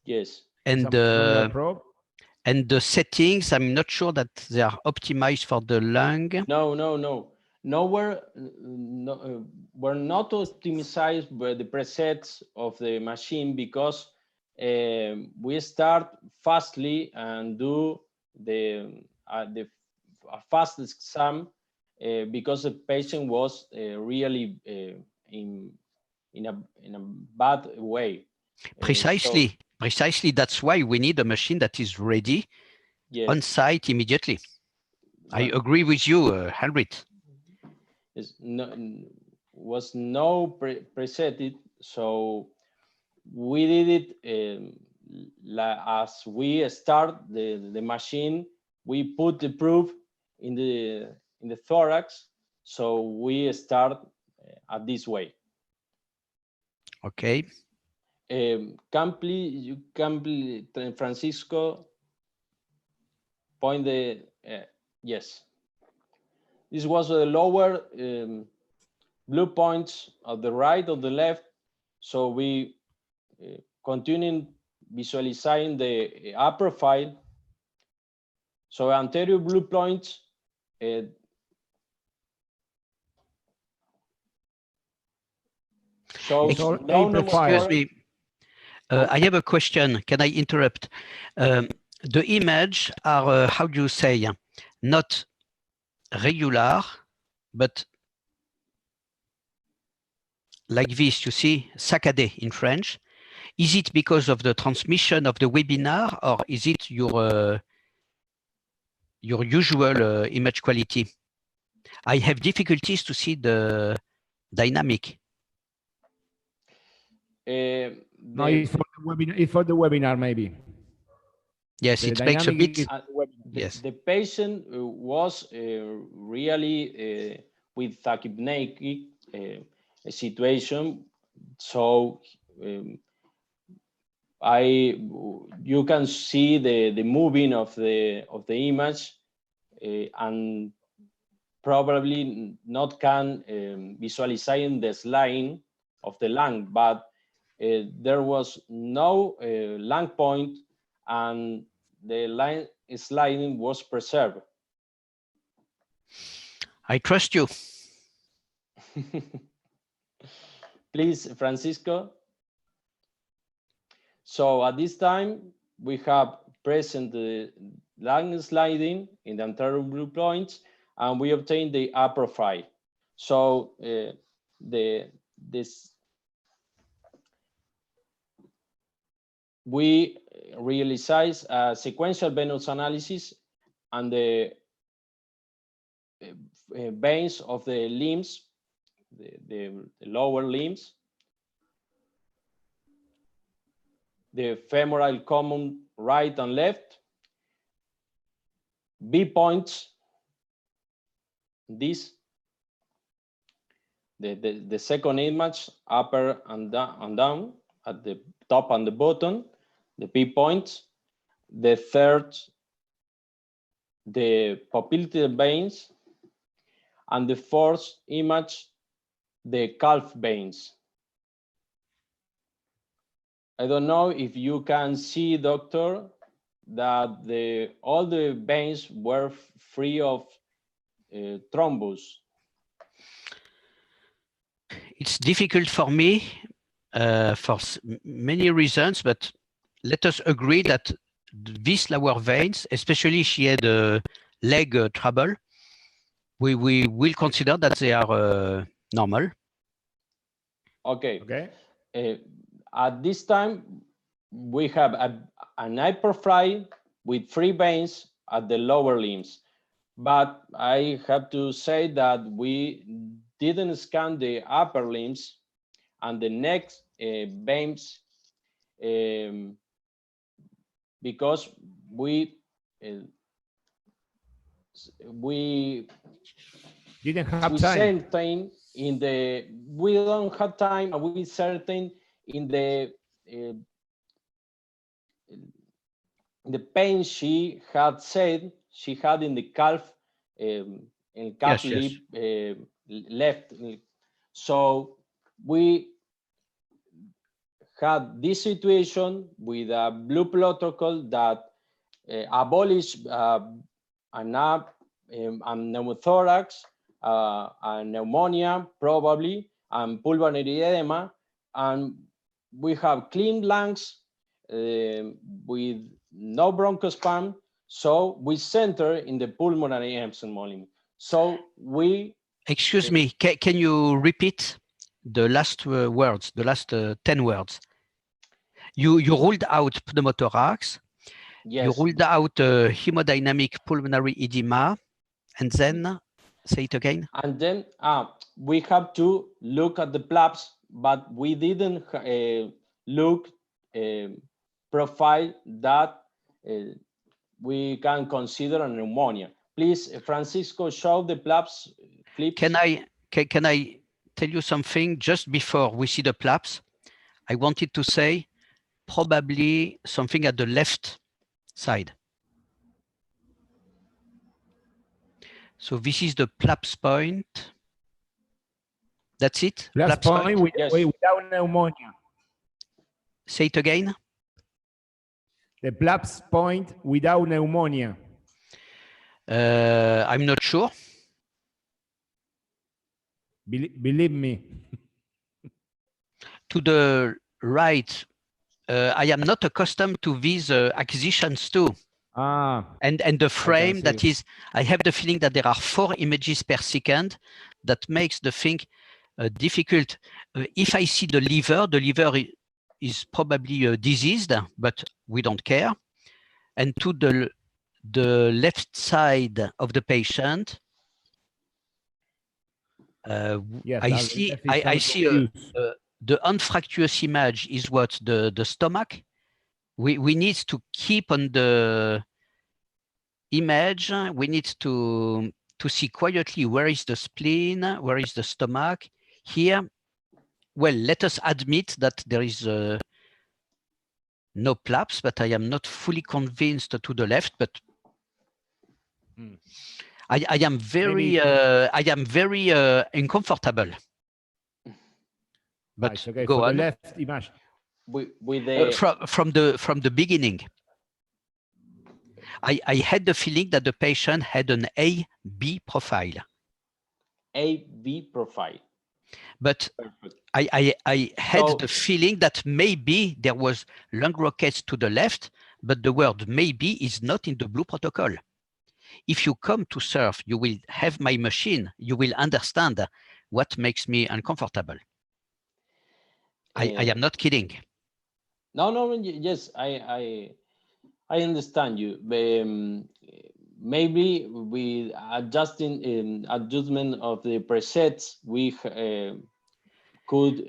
Yes. And probe. And the settings, I'm not sure that they are optimized for the lung. No. We're not optimized by the presets of the machine because we start fastly and do the fast exam because the patient was really in a bad way. Precisely. That's why we need a machine that is ready on site immediately. I agree with you, Albert. Was no presetted, so we did it as we start the machine. We put the probe in the thorax, so we start at this way. Okay. You can Francisco, point the yes. This was the lower blue points at the right or the left. So we continue visualizing the upper profile. So anterior blue points. Excuse me. I have a question. Can I interrupt? The image are, how do you say, not regular, but like this, you see, saccadé in French. Is it because of the transmission of the webinar, or is it your usual image quality? I have difficulties to see the dynamic. No, it's for the webinar, maybe. Yes, the it makes a bit. Yes. The patient was really with tachypneic situation, so you can see the moving of the image and probably not can visualizing the sliding of the lung, but there was no lung point and the line sliding was preserved. I trust you. Please, Francisco. So at this time, we have present the line sliding in the anterior blue points, and we obtain the upper profile. So we realize a sequential venous analysis and the veins of the limbs, the lower limbs, the femoral column right and left, B points, this, the second image, upper and down, at the top and the bottom, the P points, the third, the popliteal veins, and the fourth image, the calf veins. I don't know if you can see, doctor, that all the veins were free of thrombus? It's difficult for me for many reasons, but let us agree that these lower veins, especially she had leg trouble, we will consider that they are normal. Okay. Okay. At this time, we have an hypertrophy with free veins at the lower limbs. But I have to say that we didn't scan the upper limbs and the next veins because we didn't have time. Certain in the we don't have time, and we certain in the pain she had said she had in the calf in calf Yes, lip left. So we had this situation with a blue protocol that abolished a pneumothorax, a pneumonia probably, and pulmonary edema, and we have clean lungs with no bronchospasm, so we center in the pulmonary emphysema. So we... Excuse me, can you repeat the last words, the last 10 words? You ruled out pneumothorax, yes. You ruled out hemodynamic pulmonary edema, and then, say it again. And then we have to look at the PLABs, but we didn't look profile that we can consider a pneumonia. Please, Francisco, show the PLABs flips. Can I tell you something just before we see the PLABs? I wanted to say probably something at the left side. So this is the PLABs point. That's it? PLABs point yes. without pneumonia. Say it again. The PLABs point without pneumonia. I'm not sure. Believe me. To the right, I am not accustomed to these acquisitions too. And the frame that is, I have the feeling that there are 4 images per second that makes the thing difficult. If I see the liver is probably diseased, but we don't care. And to the left side of the patient, yes, I see the unfractious image is what the stomach. We need to keep on the image. We need to see quietly where is the spleen, where is the stomach. Here, well, let us admit that there is no PLABs, but I am not fully convinced to the left. But I am very uncomfortable. But okay, go for on. The left image. With the from the beginning, I had the feeling that the patient had an A-B profile. A-B profile. But I had the feeling that maybe there was lung rockets to the left, but the word maybe is not in the blue protocol. If you come to surf, you will have my machine. You will understand what makes me uncomfortable. I am not kidding. No, yes, I understand you. Maybe with adjustment of the presets, we could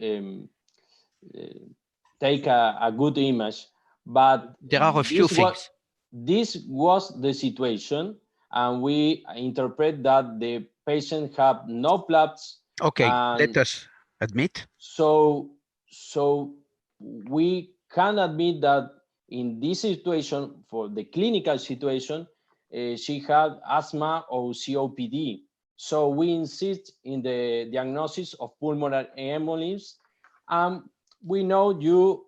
take a good image. But there are a few things. This was the situation, and we interpret that the patient have no PLABs. Okay, let us admit. So we can admit that in this situation, for the clinical situation, she had asthma or COPD. So we insist in the diagnosis of pulmonary embolism. We know you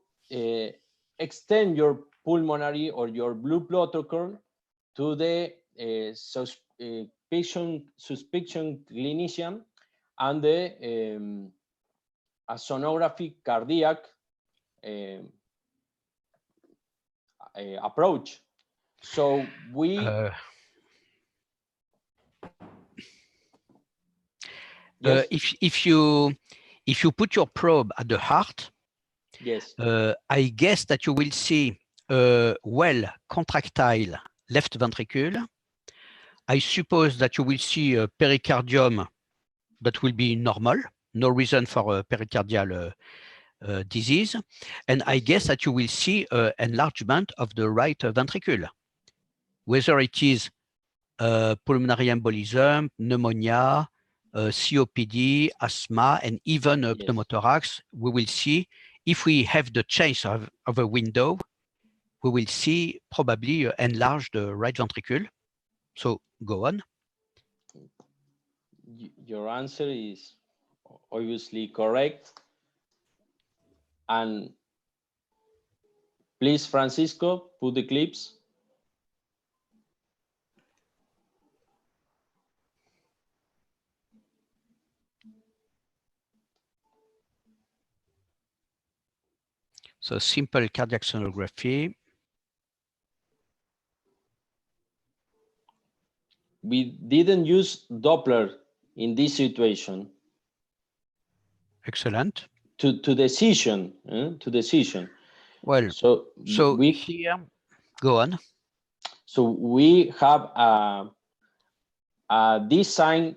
extend your pulmonary or your blue protocol to the suspicion clinician and the a sonography cardiac approach. So we yes. If you put your probe at the heart, yes, I guess that you will see a well contractile left ventricle. I suppose that you will see a pericardium that will be normal, no reason for a pericardial disease. And I guess that you will see enlargement of the right ventricle, whether it is pulmonary embolism, pneumonia, COPD, asthma, and even pneumothorax. We will see if we have the chance of a window, we will see probably enlarge the right ventricle. So go on. Your answer is obviously correct. And please, Francisco, put the clips. So simple cardiac sonography. We didn't use Doppler in this situation. Excellent. To decision, to decision. Well, so we here, go on. So we have a design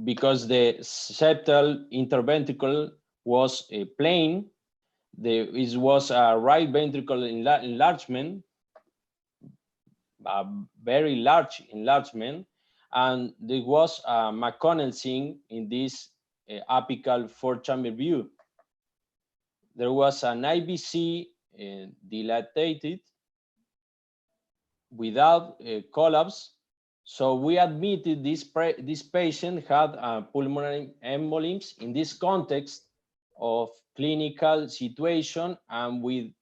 because the septal interventricle was a plain. It was a right ventricle enlargement, a very large enlargement, and there was a McConnell sign in this apical four-chamber view. There was an IVC dilated without collapse. So we admitted this patient had pulmonary embolism in this context of clinical situation and with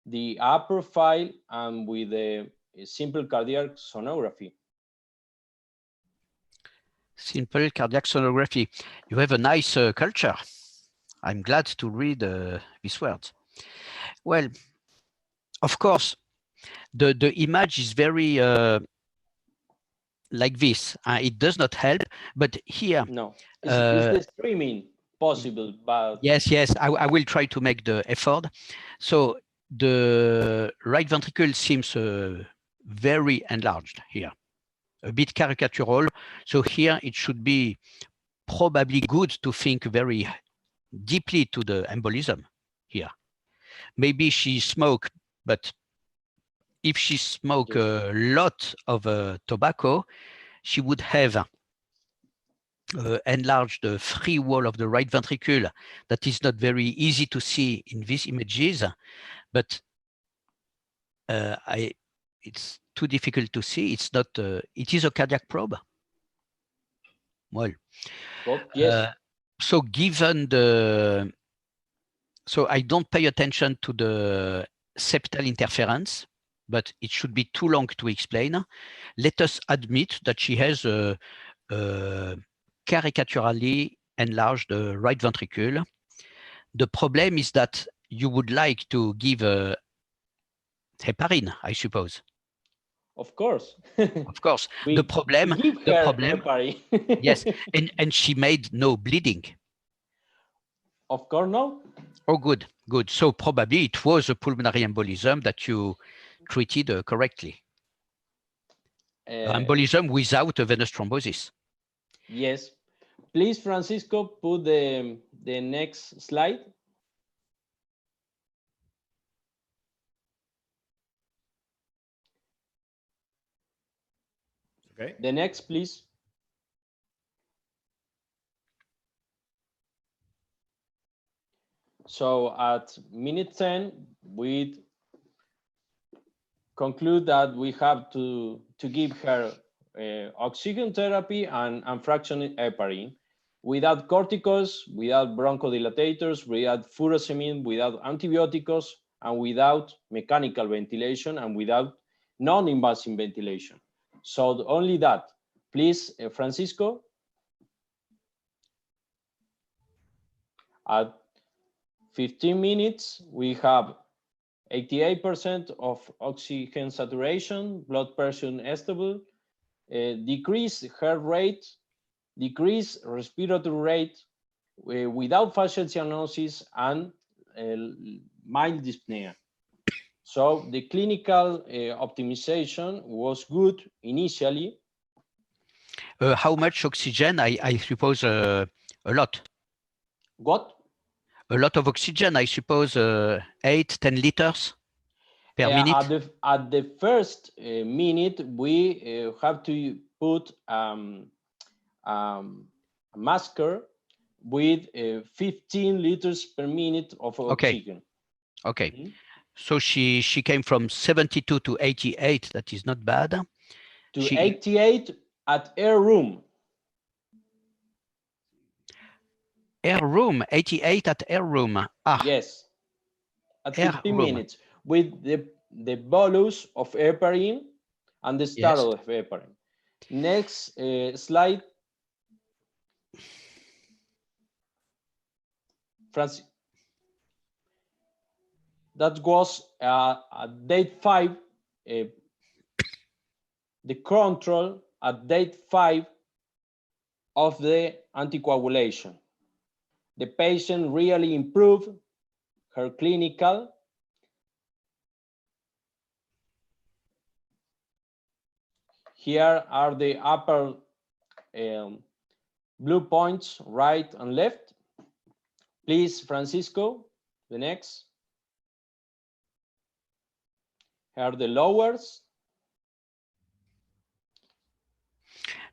the upper profile and with a simple cardiac sonography. Simple cardiac sonography. You have a nice culture. I'm glad to read these words. Well, of course, the image is very like this. It does not help, but here. No, is the streaming possible? But yes, I will try to make the effort. So the right ventricle seems very enlarged here, a bit caricatural. So here it should be probably good to think very deeply to the embolism here. Maybe she smoked, but if she smoked a lot of tobacco, she would have enlarged the free wall of the right ventricle. That is not very easy to see in these images, but it's too difficult to see. It's not. It is a cardiac probe. Well, yes. So given the, so I don't pay attention to the septal interference, but it should be too long to explain. Let us admit that she has a caricaturally enlarged right ventricle. The problem is that you would like to give heparin, I suppose. Of course. Of course. The problem, yes, and she made no bleeding. Of course, no. Oh, good. So probably it was a pulmonary embolism that you treated correctly. Embolism without a venous thrombosis. Yes. Please, Francisco, put the next slide. Okay. The next, please. So at minute 10, we conclude that we have to give her oxygen therapy and fractional heparin without corticosteroids, without bronchodilatators, without furosemide, without antibiotics, and without mechanical ventilation and without non-invasive ventilation. So only that. Please, Francisco. At 15 minutes, we have 88% of oxygen saturation, blood pressure stable, decreased heart rate, decreased respiratory rate without facial cyanosis, and mild dyspnea. So the clinical optimization was good initially. How much oxygen? I suppose a lot. What? A lot of oxygen, I suppose 8-10 liters per minute. At the first minute, we have to put a masker with 15 liters per minute of oxygen. Okay. Mm-hmm. So she came from 72 to 88. That is not bad. To 88 at air room. Air room, 88 at air room. Ah. Yes. At 15 minutes with the bolus of heparin and the start of heparin. Next slide. Francis. That was at date 5, the control at date 5 of the anticoagulation. The patient really improved her clinical. Here are the upper blue points, right and left. Please, Francisco, the next. Here are the lowers.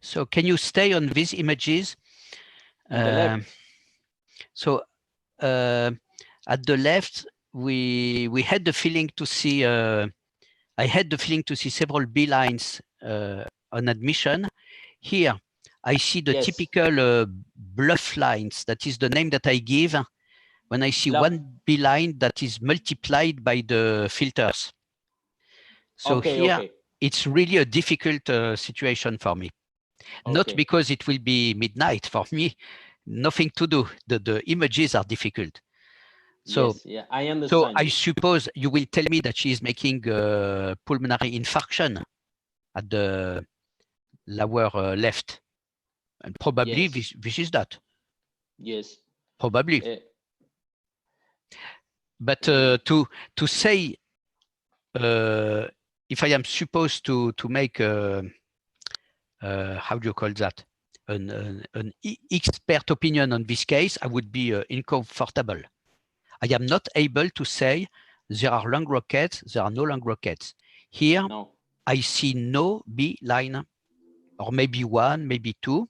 So can you stay on these images? So at the left, we had the feeling to see, I had the feeling to see several B lines on admission. Here, I see the typical bluff lines. That is the name that I give when I see one B line that is multiplied by the filters. So here, it's really a difficult situation for me. Not because it will be midnight for me, nothing to do. The images are difficult. So, I understand. So I suppose you will tell me that she is making pulmonary infarction at the lower left. And probably this is that. Yes. Probably. But to say, if I am supposed to make, how do you call that? An expert opinion on this case, I would be uncomfortable. I am not able to say there are lung rockets, there are no lung rockets. Here, I see no B line, or maybe one, maybe two,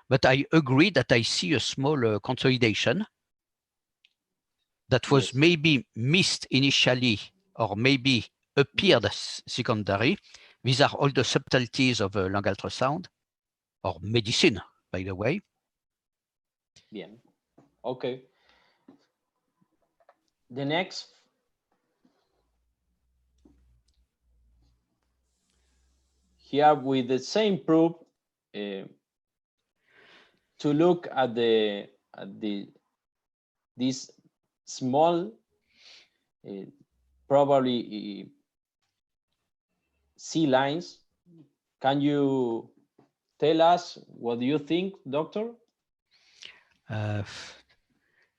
but I agree that I see a small consolidation that was maybe missed initially, or maybe appeared secondary. These are all the subtleties of lung ultrasound, or medicine, by the way. Bien. Okay. The next. Here with the same proof, to look at these small, probably C lines. Can you tell us what do you think, doctor?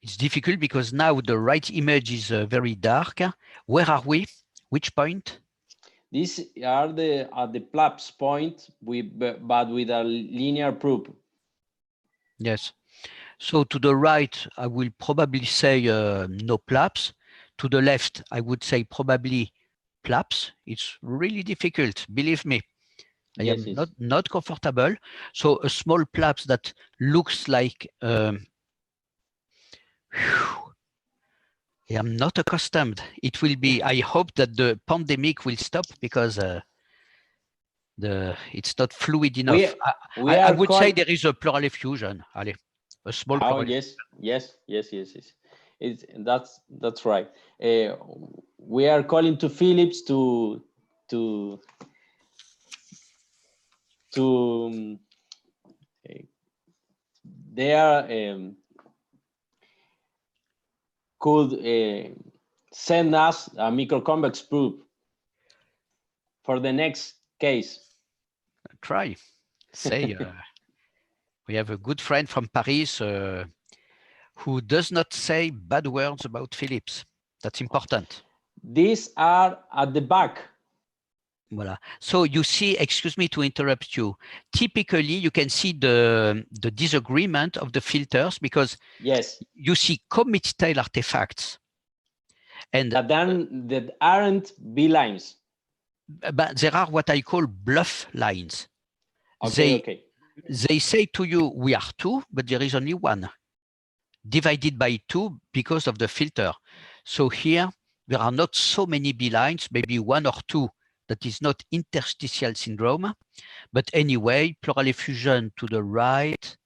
It's difficult because now the right image is very dark. Where are we? Which point? These are at the PLAPS point, but with a linear proof. Yes. So to the right, I will probably say no PLAPS. To the left, I would say probably PLAPS. It's really difficult, believe me. I am not comfortable. So a small PLAPS that looks like I am not accustomed. It will be, I hope that the pandemic will stop because it's not fluid enough. I would say there is a pleural effusion. Allez, a small pleural. Yes. That's right. We are calling to Philips to they are could send us a microconvex probe for the next case. Try. Say, we have a good friend from Paris who does not say bad words about Philips. That's important. These are at the back. Voilà. So you see, excuse me to interrupt you. Typically, you can see the disagreement of the filters because yes, you see commit tail artifacts. And that aren't B-lines. But there are what I call bluff lines. Okay, they say to you, we are 2, but there is only 1. Divided by 2 because of the filter. So here, there are not so many B lines, maybe 1 or 2. That is not interstitial syndrome. But anyway, pleural effusion to the right,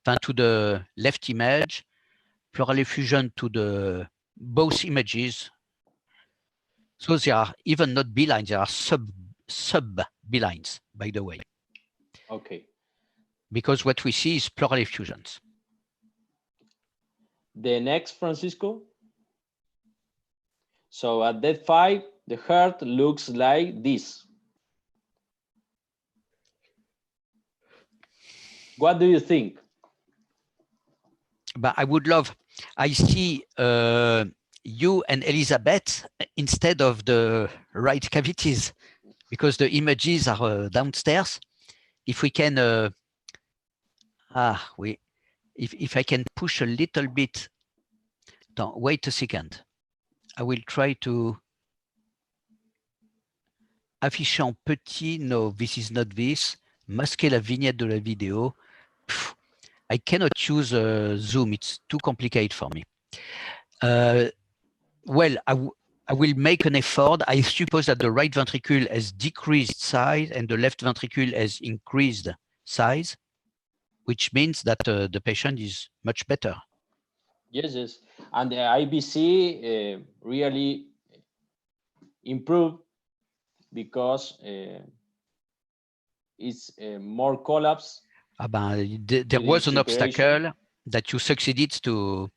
to the left image, pleural effusion to the both images. So there are even not B lines, there are sub B lines, by the way. Okay. Because what we see is pleural effusions. The next, Francisco. So at that 5, the heart looks like this. What do you think? But I would love, I see you and Elizabeth instead of the right cavities because the images are downstairs. If we can, if I can push a little bit, wait a second. I will try to afficher en petit. No, this is not this. Masquer la vignette de la vidéo. I cannot use Zoom. It's too complicated for me. Well, I will make an effort. I suppose that the right ventricle has decreased size and the left ventricle has increased size, which means that the patient is much better. Yes. And the IBC really improved because it's more collapse. There was an obstacle that you succeeded to,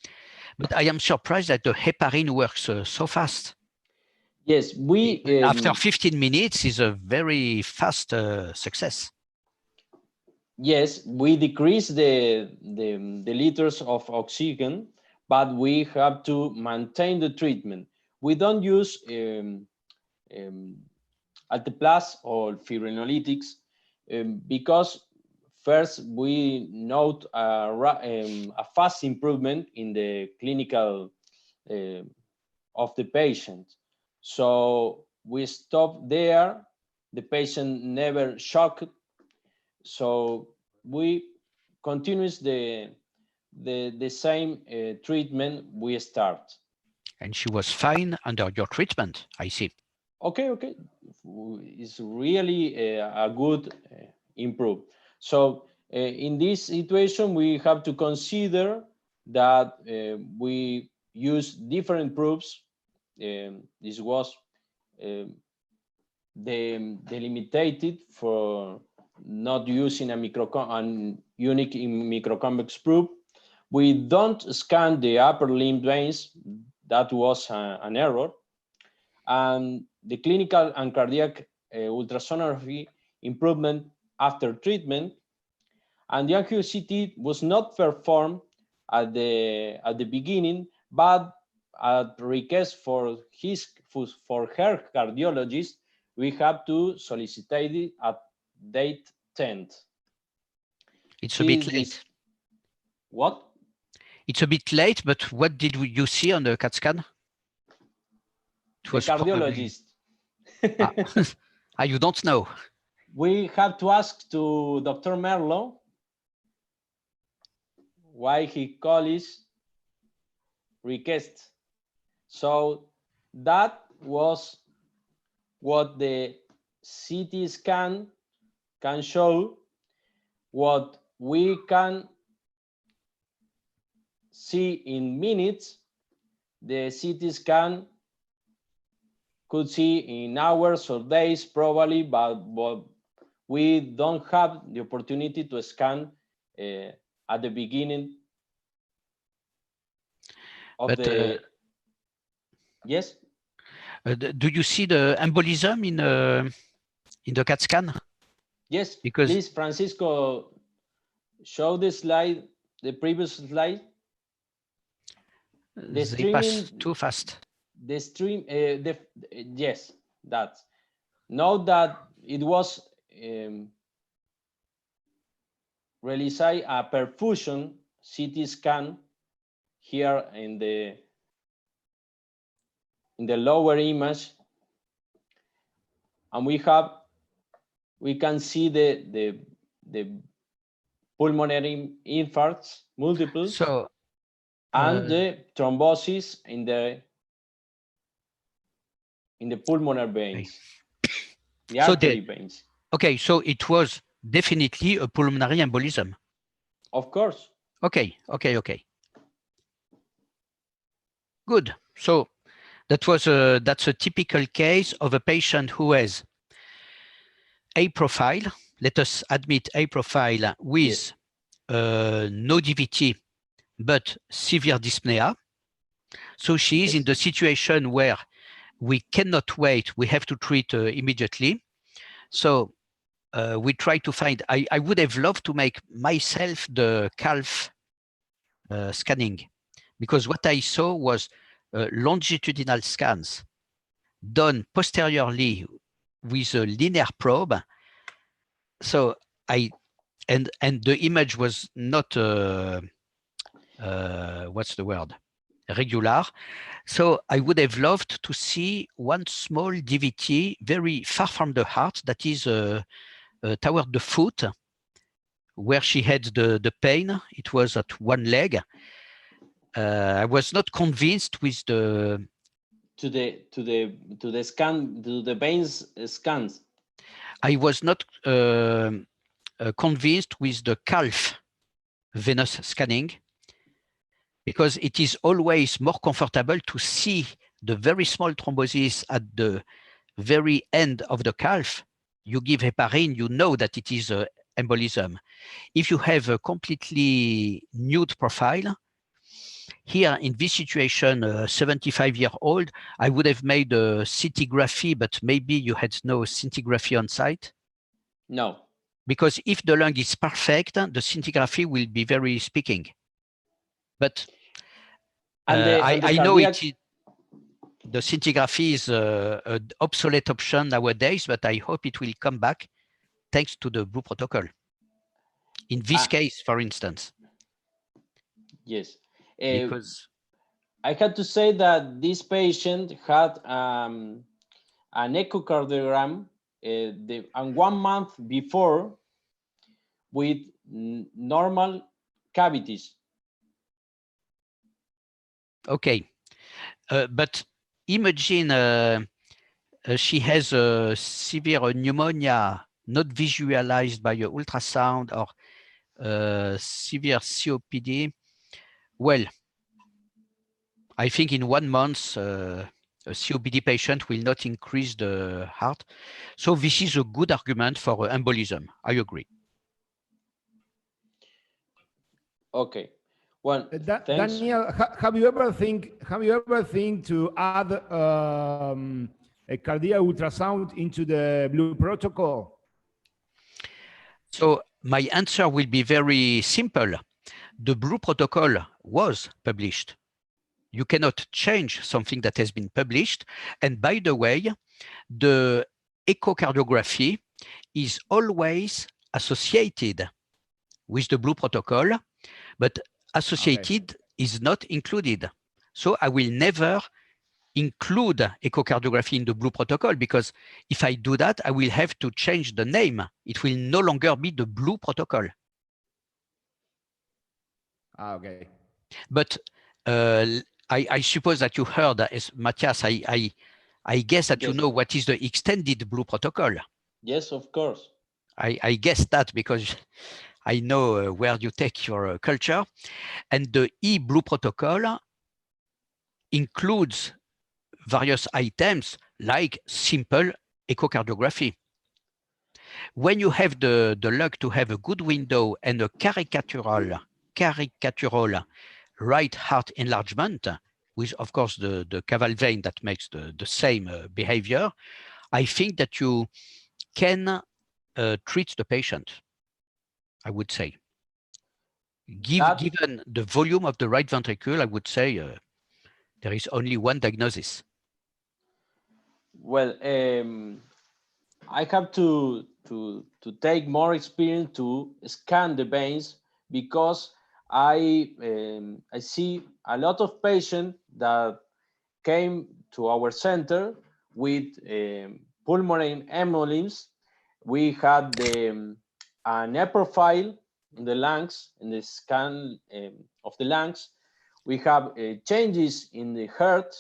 but I am surprised that the heparin works so fast. Yes, after 15 minutes is a very fast success. Yes, we decrease the liters of oxygen, but we have to maintain the treatment. We don't use alteplase or fibrinolytics because first we note a fast improvement in the clinical of the patient. So we stop there. The patient never shocked. So we continues the same treatment we start. And she was fine under your treatment, I see. Okay. It's really a good improve. So in this situation, we have to consider that we use different proofs. This was delimited for not using a unique microconvex probe. We don't scan the upper limb veins. That was an error. And the clinical and cardiac ultrasonography improvement after treatment. And the angio-CT was not performed at the beginning, but at request for her cardiologist, we have to solicit it at date 10th. It's a bit late. What? It's a bit late, but what did you see on the CAT scan? It was the cardiologist. You don't know. We have to ask to Dr. Merlo why he calls request. So that was what the CT scan can show. What we can see in minutes the CT scan could see in hours or days probably, but we don't have the opportunity to scan at the beginning of the, yes? Do you see the embolism in the CAT scan? Yes, Because please, Francisco, show the slide, the previous slide. The they pass too fast. The stream, yes, that. Note that it was released a perfusion CT scan here in the lower image, and we can see the pulmonary infarcts, multiple, so and the thrombosis in the pulmonary veins, the artery veins. Okay, so it was definitely a pulmonary embolism. Of course. Okay. Good. So that's a typical case of a patient who has a profile. Let us admit a profile with no DVT but severe dyspnea. So she is in the situation where we cannot wait. We have to treat immediately. So we try to find, I would have loved to make myself the calf scanning, because what I saw was longitudinal scans done posteriorly with a linear probe. So and the image was not, what's the word? Regular. So I would have loved to see one small DVT very far from the heart, that is toward the foot, where she had the pain. It was at one leg. I was not convinced with the veins scans. I was not convinced with the calf venous scanning, because it is always more comfortable to see the very small thrombosis at the very end of the calf. You give heparin, you know that it is embolism. If you have a completely nude profile, here in this situation, 75-year-old, I would have made a scintigraphy, but maybe you had no scintigraphy on site? No. Because if the lung is perfect, the scintigraphy will be very speaking. But I know the scintigraphy is an obsolete option nowadays, but I hope it will come back thanks to the Blue protocol. In this case, for instance. Yes. Because I had to say that this patient had an echocardiogram and 1 month before with normal cavities. Okay, but imagine she has a severe pneumonia not visualized by an ultrasound, or severe COPD. Well, I think in 1 month, a COPD patient will not increase the heart. So this is a good argument for embolism. I agree. Okay. Well, Daniel, have you ever think to add a cardiac ultrasound into the Blue protocol? So my answer will be very simple. The Blue protocol was published. You cannot change something that has been published. And by the way, the echocardiography is always associated with the Blue protocol, but associated is not included. So I will never include echocardiography in the Blue protocol, because if I do that, I will have to change the name. It will no longer be the Blue protocol. Okay. But I suppose that you heard, as Matthias, I guess that you know what is the extended Blue protocol. Yes, of course. I guess that because I know where you take your culture. And the e-Blue protocol includes various items like simple echocardiography. When you have the luck to have a good window and a caricatural right heart enlargement, with of course the caval vein that makes the same behavior, I think that you can treat the patient, I would say. Given the volume of the right ventricle, I would say there is only one diagnosis. Well, I have to take more experience to scan the veins, because I see a lot of patients that came to our center with pulmonary hemolymph. We had an air profile in the lungs, in the scan of the lungs. We have changes in the heart,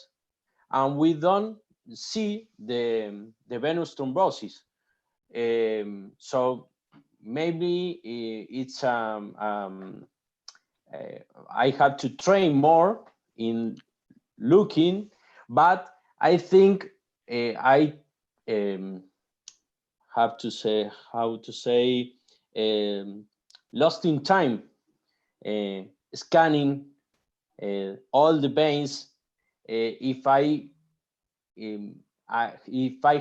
and we don't see the venous thrombosis. So maybe it's I had to train more in looking, but I think I have to say lost in time scanning all the veins. If I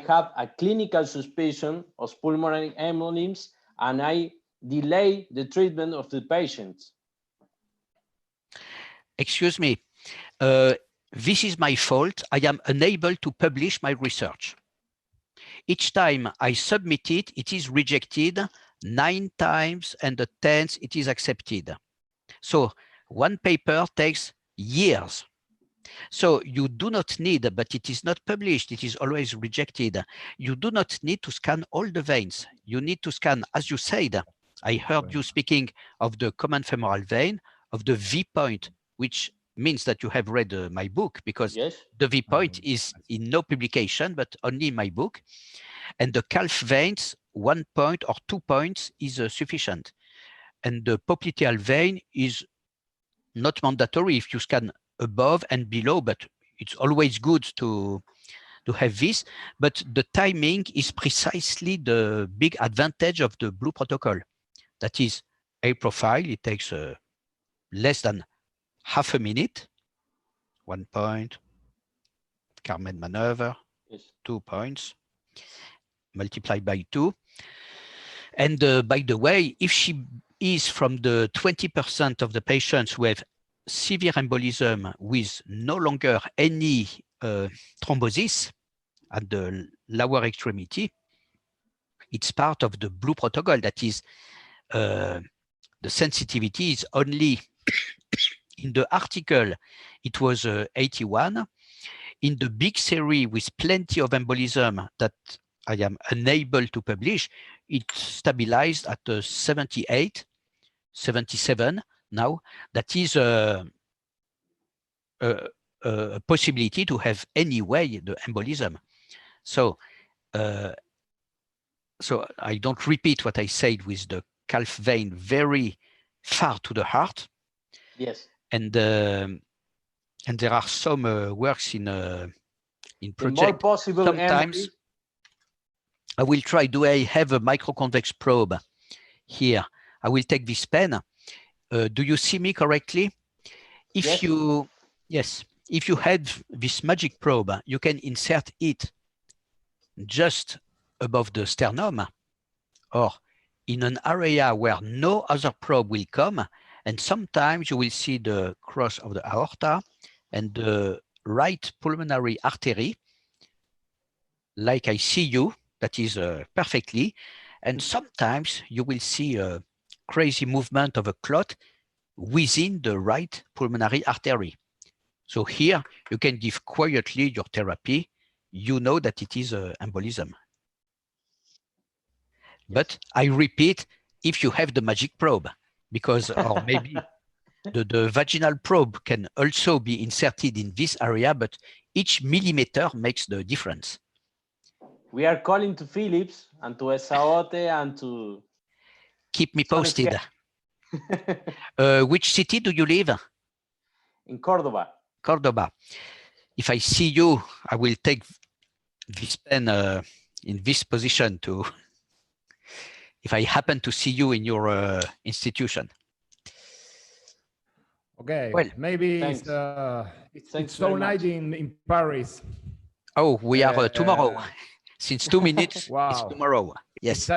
have a clinical suspicion of pulmonary hemolymph, and I delay the treatment of the patient. Excuse me, this is my fault. I am unable to publish my research. Each time I submit it, it is rejected 9 times, and the 10th it is accepted. So one paper takes years. So you do not need, but it is not published, it is always rejected. You do not need to scan all the veins. You need to scan, as you said, I heard you speaking of the common femoral vein, of the V point, which means that you have read my book, because the V point is in no publication, but only in my book. And the calf veins, 1 point or 2 points is sufficient. And the popliteal vein is not mandatory if you scan above and below, but it's always good to have this. But the timing is precisely the big advantage of the Blue protocol. That is a profile. It takes less than half a minute. 1 point, Carmen maneuver, 2 points, multiplied by 2. And by the way, if she is from the 20% of the patients who have severe embolism with no longer any thrombosis at the lower extremity, it's part of the Blue protocol. That is, the sensitivity is only, in the article, it was 81. In the big series with plenty of embolism that I am unable to publish, it stabilized at 78, 77 now. That is a possibility to have anyway the embolism. So, so I don't repeat what I said with the calf vein very far to the heart. Yes. And there are some works in project. The more possible sometimes I will try. Do I have a microconvex probe here? I will take this pen. Do you see me correctly? If yes. If you have this magic probe, you can insert it just above the sternum, or in an area where no other probe will come. And sometimes you will see the cross of the aorta and the right pulmonary artery, like I see you, that is perfectly. And sometimes you will see a crazy movement of a clot within the right pulmonary artery. So here you can give quietly your therapy. You know that it is embolism. But I repeat, if you have the magic probe, because, or maybe the vaginal probe can also be inserted in this area, but each millimeter makes the difference. We are calling to Philips and to Esaote and to... Keep me posted. Which city do you live? In Cordoba. Cordoba. if I see you, I will take this pen in this position to, if I happen to see you in your institution. Okay, Well, maybe thanks. it's Thanks so very much. nice in Paris. Oh, we are tomorrow. Since 2 minutes, Wow. it's tomorrow. Yes.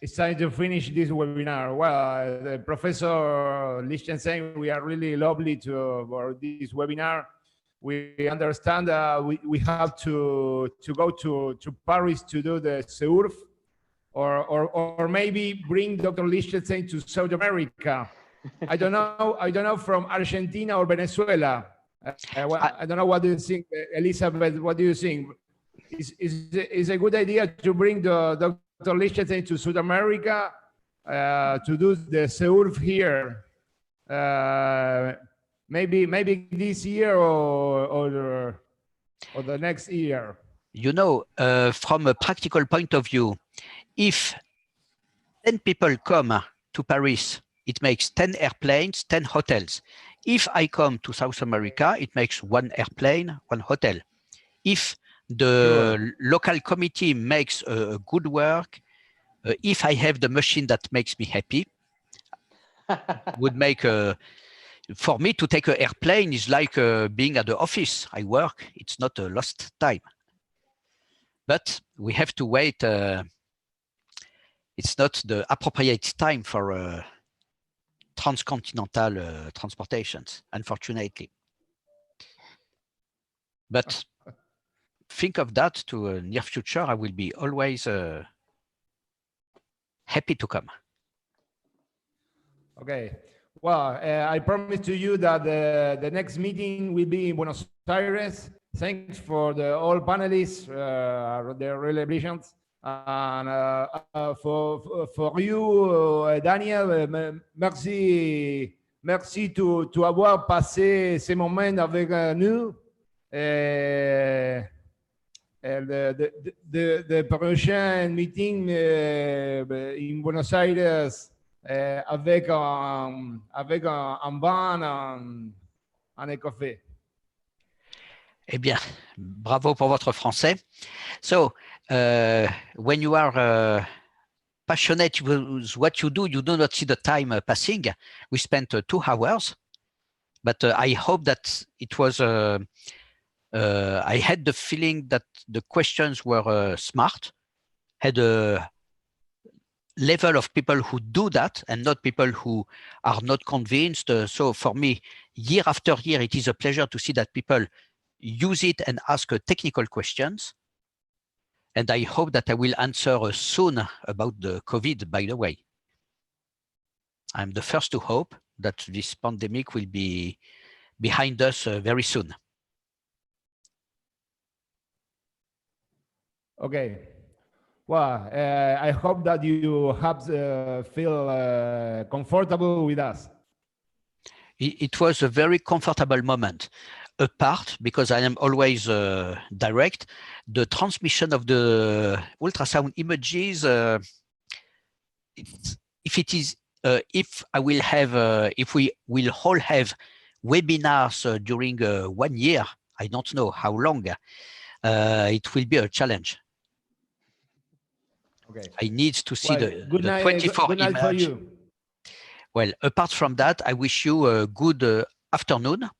It's time to finish this webinar. Well, the Professor Lichtenstein, we are really lovely for this webinar. We understand we have to go to Paris to do the surf, or maybe bring Dr. Lichtenstein to South America. I don't know from Argentina or Venezuela. I don't know what do you think, Elizabeth. What do you think? Is a good idea to bring the Dr. Lichtenstein to South America to do the surf here? Maybe this year or the next year. You know, from a practical point of view, if 10 people come to Paris, it makes 10 airplanes, 10 hotels. If I come to South America, it makes 1 airplane, 1 hotel. If the local committee makes good work, if I have the machine that makes me happy, would make for me to take an airplane is like being at the office. I work, it's not a lost time. But we have to wait. It's not the appropriate time for transcontinental transportations, unfortunately. But think of that to a near future. I will be always happy to come. Okay. Well, I promise to you that the next meeting will be in Buenos Aires. Thanks for all panelists. They're really brilliant. And for you, Daniel, merci to avoir passé ces moments avec nous. The prochain meeting in Buenos Aires avec un vin et un café. Eh bien, bravo pour votre français. So, when you are passionate with what you do not see the time passing. We spent 2 hours, but I hope that it was, I had the feeling that the questions were smart, had a level of people who do that and not people who are not convinced. So for me, year after year, it is a pleasure to see that people use it and ask technical questions. And I hope that I will answer soon about the COVID, by the way. I'm the first to hope that this pandemic will be behind us very soon. Okay. Well, I hope that you have feel comfortable with us. It was a very comfortable moment. Apart, because I am always direct, the transmission of the ultrasound images, if I will have, if we will all have webinars during 1 year, I don't know how long, it will be a challenge. Okay. I need to see the 24 image. For you. Well, apart from that, I wish you a good afternoon.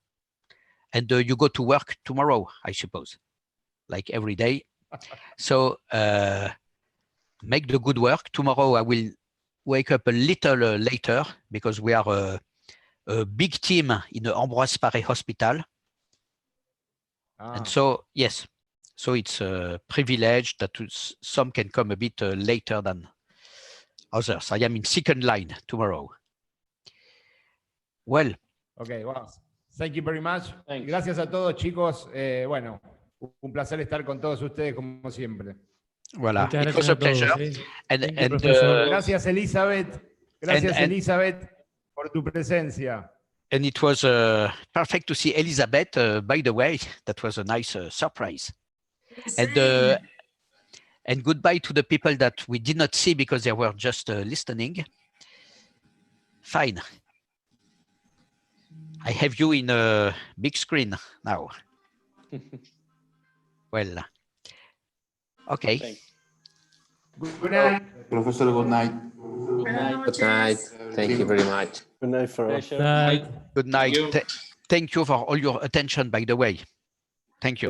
And you go to work tomorrow, I suppose, like every day. So make the good work. Tomorrow I will wake up a little later because we are a big team in the Ambroise Paré Hospital. And so, yes, so it's a privilege that some can come a bit later than others. I am in second line tomorrow. Well. Okay, well. Thank you very much. Thanks. Gracias a todos, chicos. Bueno, un placer estar con todos ustedes como siempre. Voilà. Muchas It was a pleasure. todos, and gracias, Elizabeth. Gracias, Elizabeth, por tu presencia. And it was perfect to see Elizabeth. By the way, that was a nice surprise. And goodbye to the people that we did not see because they were just listening. Fine. I have you in a big screen now. Well, okay. Thanks. Good night. Professor, good night. Good night. Good night. Thank you very much. Good night for all. Pleasure. Night. Good night. you. Thank you for all your attention, by the way. Thank you.